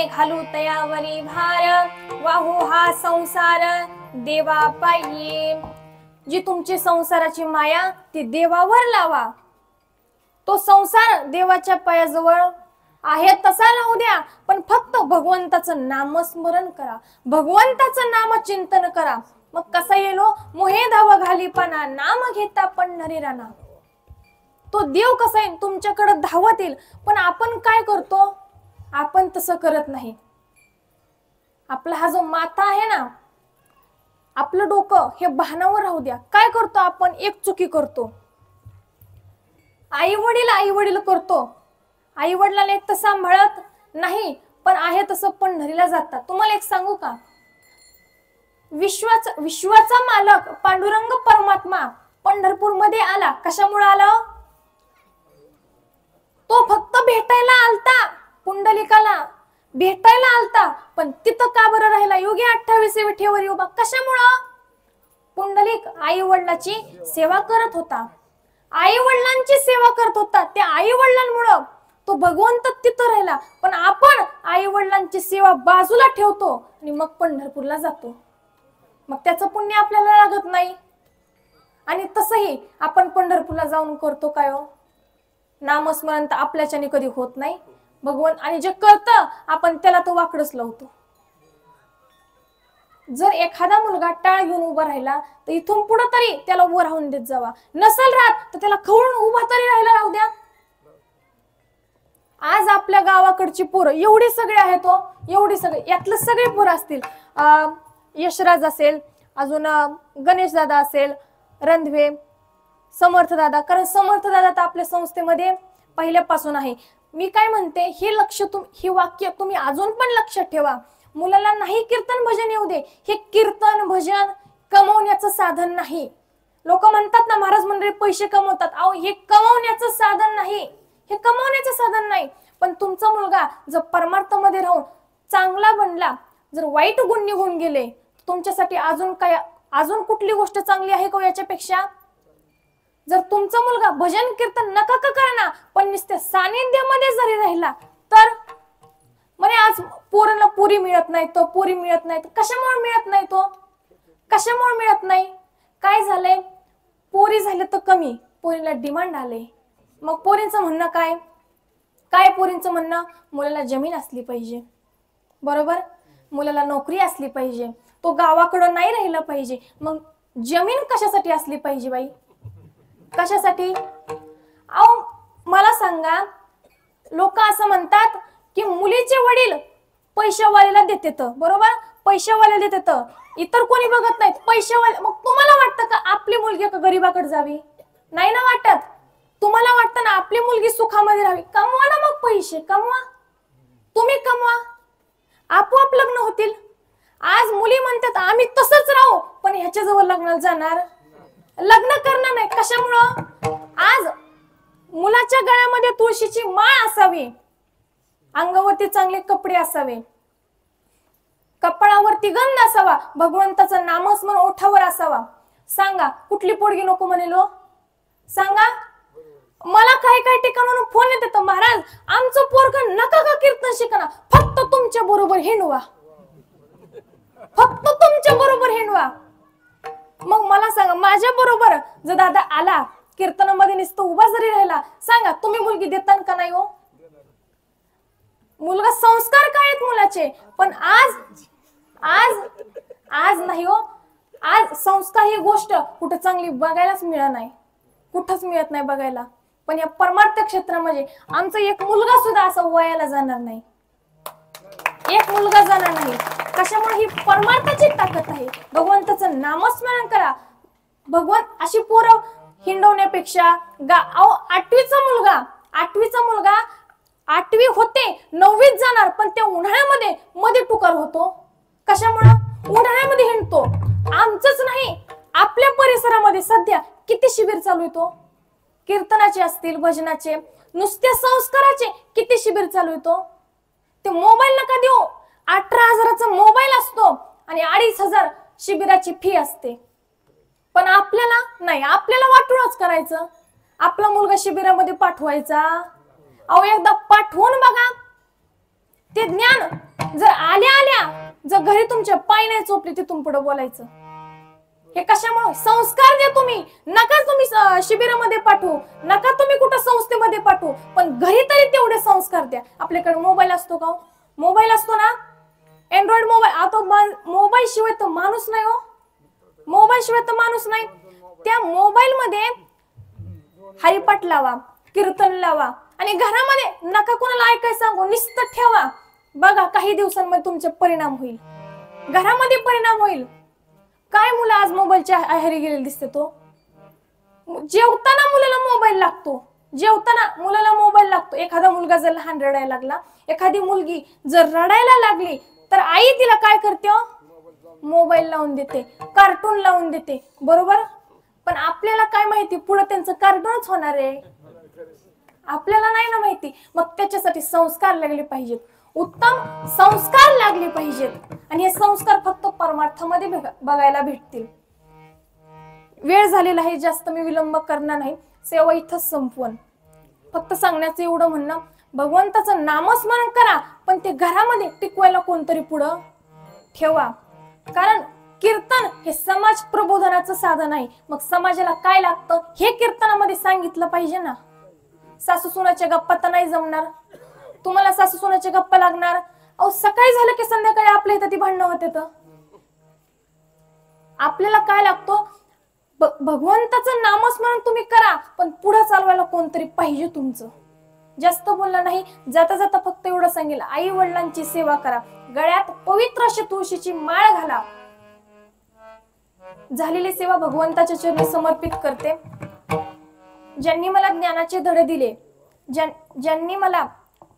घालू तयावरी भार, वाहू हा संसार देवा पायी. जी तुमची संसाराची माया ती देवावर लावा. तो संसार देवाच्या पायाजवळ आहे तसा राहू द्या, पण फक्त भगवंताचं नामस्मरण करा, भगवंताचं नामचिंतन करा. मग कसा येलो मोहे धाव घालीपणा, नाम घेता पंढरी राणा. तो देव कसा आहे तुमच्याकडे धावत येईल. पण आपण काय करतो? आपण तसं करत नाही. आपला हा जो माथा आहे ना, आपलं डोकं हे भानावर राहू द्या. काय करतो आपण? एक चुकी करतो. आई वडील करतो. आई वडिलांना एक तर सांभाळत नाही, पण आहे तसं पंढरीला जातात. तुम्हाला एक सांगू का? विश्वाचा मालक पांडुरंग परमात्मा पंढरपूर मध्ये आला. कशामुळे आला? तो फक्त भेटायला आलता, पुंडलिकाला भेटायला आलता. पण तिथं का बरं राहिला? योगी 28 विठेवर उभा. कशामुळं? पुंडलिक आई वडिलांची सेवा करत होता, आई वडिलांची सेवा करत होता. त्या आई वडिलांमुळं तो भगवंत तिथं राहिला. पण आपण आई वडिलांची सेवा बाजूला ठेवतो आणि मग पंढरपूरला जातो. मग त्याचं पुण्य आपल्याला लागत नाही. आणि तसंही आपण पंढरपूरला जाऊन करतो काय हो? नामस्मरण तर आपल्याच्याने कधी होत नाही. भगवंत आणि जे करतं आपण त्याला तो वाकडच लावतो. जर एखादा मुलगा टाळ घेऊन उभा राहिला तर इथून पुढे तरी त्याला उभं राहून देत जावा. नसल राहत तर त्याला खवळून उभा तरी राहायला राहू द्या. आज आपल्या गावाकडची पोरं एवढी सगळे आहेत हो, एवढी सगळे, यातलं सगळे पोरं असतील, यशराज असेल, अजून गणेश दादा असेल, रणधवे, समर्थ दादा. कारण समर्थ दादा तर आपल्या संस्थेमध्ये पहिल्यापासून आहे. मी काय म्हणते, हे वाक्य तुम्ही अजून पण लक्षात ठेवा. मुलाला नाही कीर्तन भजन येऊ दे. हे कीर्तन भजन कमवण्याचं साधन नाही. लोक म्हणतात ना महाराज मंडळी पैसे कमवतात. अहो, हे कमवण्याचं साधन नाही, हे कमवण्याचं साधन नाही. पण तुमचा मुलगा जर परमार्थामध्ये राहून चांगला बनला, जर वाईट गुण निघून गेले, तुमच्यासाठी अजून कुठली गोष्ट चांगली आहे का याच्यापेक्षा? जर तुमचा मुलगा भजन कीर्तन नका करना, पण नुसते सानिध्यामध्ये जरी राहिला तर म्हणे आज पोरांना पुरी मिळत नाही, तो पुरी मिळत नाही. कशामुळे मिळत नाही? तो कशामुळे मिळत नाही? काय झालंय? पोरी झाले तर कमी, पोरीला डिमांड आले. मग पोरींचं म्हणणं काय? पोरींचं म्हणणं, मुलाला जमीन असली पाहिजे, बरोबर, मुलाला नोकरी असली पाहिजे, तो गावाकडं नाही राहिला पाहिजे. मग जमीन कशासाठी असली पाहिजे बाई? कशासाठी? अहो मला सांगा, लोक असं म्हणतात की मुलीचे वडील पैशावाल्याला देतात, बरोबर, पैशावाल्याला देतात, इतर कोणी बघत नाहीत, पैशावाले. मग तुम्हाला वाटतं का आपली मुलगी का गरीबाकडे जावी? नाही ना वाटत. तुम्हाला वाटतं ना आपली मुलगी सुखामध्ये राहावी? कमवा ना मग पैसे, कमवा, तुम्ही कमवा, आपोआप लग्न होतील. आज मुली म्हणतात आम्ही तसंच राहू, पण ह्याच्याजवळ लग्नाला जाणार, लग्न करणार नाही. कशामुळं? आज मुलाच्या गळ्यामध्ये तुळशीची माळ असावी, अंगावरती चांगले कपडे असावे, कपाळावरती गंध असावा, भगवंताचं नामस्मरण ओठावर असावा. सांगा कुठली पोरगी नको म्हणेलो? सांगा. मला काही काही ठिकाणावरून फोन येत येतो, महाराज आमचं पोरगं नका का कीर्तन शिकना, फक्त तुमच्या बरोबर हिंडवा, फक्त तुमच्या बरोबर हिंडवा. मग मला सांगा, माझ्या बरोबर जर दादा आला कीर्तनामध्ये नुसतं उभा जरी राहिला, सांगा तुम्ही मुलगी देतान का नाही हो? मुलगा संस्कार काय आहेत मुलाचे, पण आज नाही हो. आज संस्कार ही गोष्ट कुठं चांगली बघायलाच मिळत नाही, कुठंच मिळत नाही बघायला. पण या परमार्थ क्षेत्रामध्ये आमचा एक मुलगा सुद्धा असं वयाला जाणार नाही, एक मुलगा जाणार नाही. कशामुळे? ही परमार्थाची ताकद आहे. भगवंताचं नामस्मरण करा. भगवंत अशी पोरं हिंडवण्यापेक्षा आठवीचा मुलगा 8वी होते 9वीत जाणार, पण त्या उन्हाळ्यामध्ये मध्ये टुकार होतो. कशामुळे? उन्हाळ्यामध्ये हिंडतो. आमचंच नाही, आपल्या परिसरामध्ये सध्या किती शिबिर चालू येतो, कीर्तनाचे असतील, भजनाचे, नुसत्या संस्काराचे किती शिबिर चालू येतो. ते मोबाईल नका देऊ. 18,000चा मोबाईल असतो आणि 2,500 शिबिराची फी असते. पण आपल्याला नाही, आपल्याला वाटूनच करायचं. आपला मुलगा शिबिरामध्ये पाठवायचा. अहो एकदा पाठवून बघा, ते ज्ञान जर आल्या जर घरी तुमच्या पाय नाही चोपले तिथून पुढे बोलायचं. हे कशामुळे? संस्कार द्या तुम्ही. नका तुम्ही शिबिरामध्ये पाठवू, नका तुम्ही कुठं संस्थेमध्ये पाठवू, पण घरी तरी तेवढे संस्कार द्या. आपल्याकडे मोबाईल असतो का? मोबाईल असतो ना, अँड्रॉइड मोबाईल. आता मोबाईल शिवाय तर माणूस नाही हो, मोबाईल शिवाय तर माणूस नाही. त्या मोबाईल मध्ये हरिपाठ लावा, कीर्तन लावा आणि घरामध्ये नका कोणाला ऐकाय सांगू, नुसतं ठेवा. बघा काही दिवसांमध्ये तुमचे परिणाम होईल, घरामध्ये परिणाम होईल. काय मुलं आज मोबाईलच्या आहारी गेलेले दिसते. तो जेवताना मुलाला मोबाईल लागतो, जेवताना मुलाला मोबाईल लागतो. एखादा मुलगा जर लहान रडायला लागला, एखादी मुलगी जर रडायला लागली तर आई तिला काय करते? मोबाईल लावून देते, कार्टून लावून देते, बरोबर. पण आपल्याला काय माहिती पुढे त्यांचं कार्टूनच होणार आहे, आपल्याला नाही ना माहिती. मग त्याच्यासाठी संस्कार लागले पाहिजेत, उत्तम संस्कार लागले पाहिजेत. आणि हे संस्कार फक्त परमार्थामध्ये बघायला भेटतील. वेळ झालेला आहे, जास्त मी विलंब करणार नाही. सेवा इथंच संपवून फक्त सांगण्याचं एवढं म्हणणं, भगवंताचं नामस्मरण करा, पण ते घरामध्ये टिकवायला कोणतरी पुढं ठेवा. कारण कीर्तन हे समाज प्रबोधनाचं साधन आहे. मग समाजाला काय लागतं हे कीर्तनामध्ये सांगितलं पाहिजे ना. सासू सुनाच्या गप्पा तर नाही जमणार, तुम्हाला सासू सुनाच्या गप्पा लागणार. अहो सकाळी झालं की संध्याकाळी आपल्या इथं ती भांडणं होते. तर आपल्याला काय लागतो? भगवंताचं नामस्मरण तुम्ही करा, पण पुढे चालवायला कोणतरी पाहिजे तुमचं. जास्त बोलणार नाही, जाता जाता फक्त एवढं सांगेल, आई वडिलांची सेवा करा, गळ्यात पवित्र अशी तुळशीची माळ घाला. झालेली सेवा भगवंताच्या चरणी समर्पित करते. ज्यांनी मला ज्ञानाचे धडे दिले, ज्यांनी मला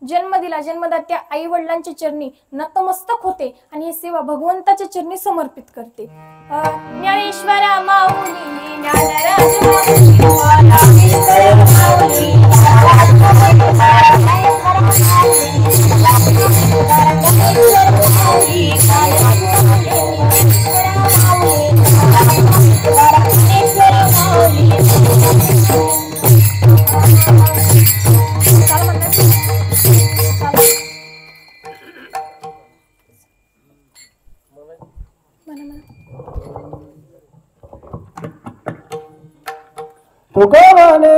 जन्म दिला, जन्मदात्या आई वडिलांच्या चरणी नतमस्तक होते आणि ही सेवा भगवंताच्या चरणी समर्पित करते. ज्ञानेश्वरा माऊली, ज्ञानराज माऊली, तुकोबाने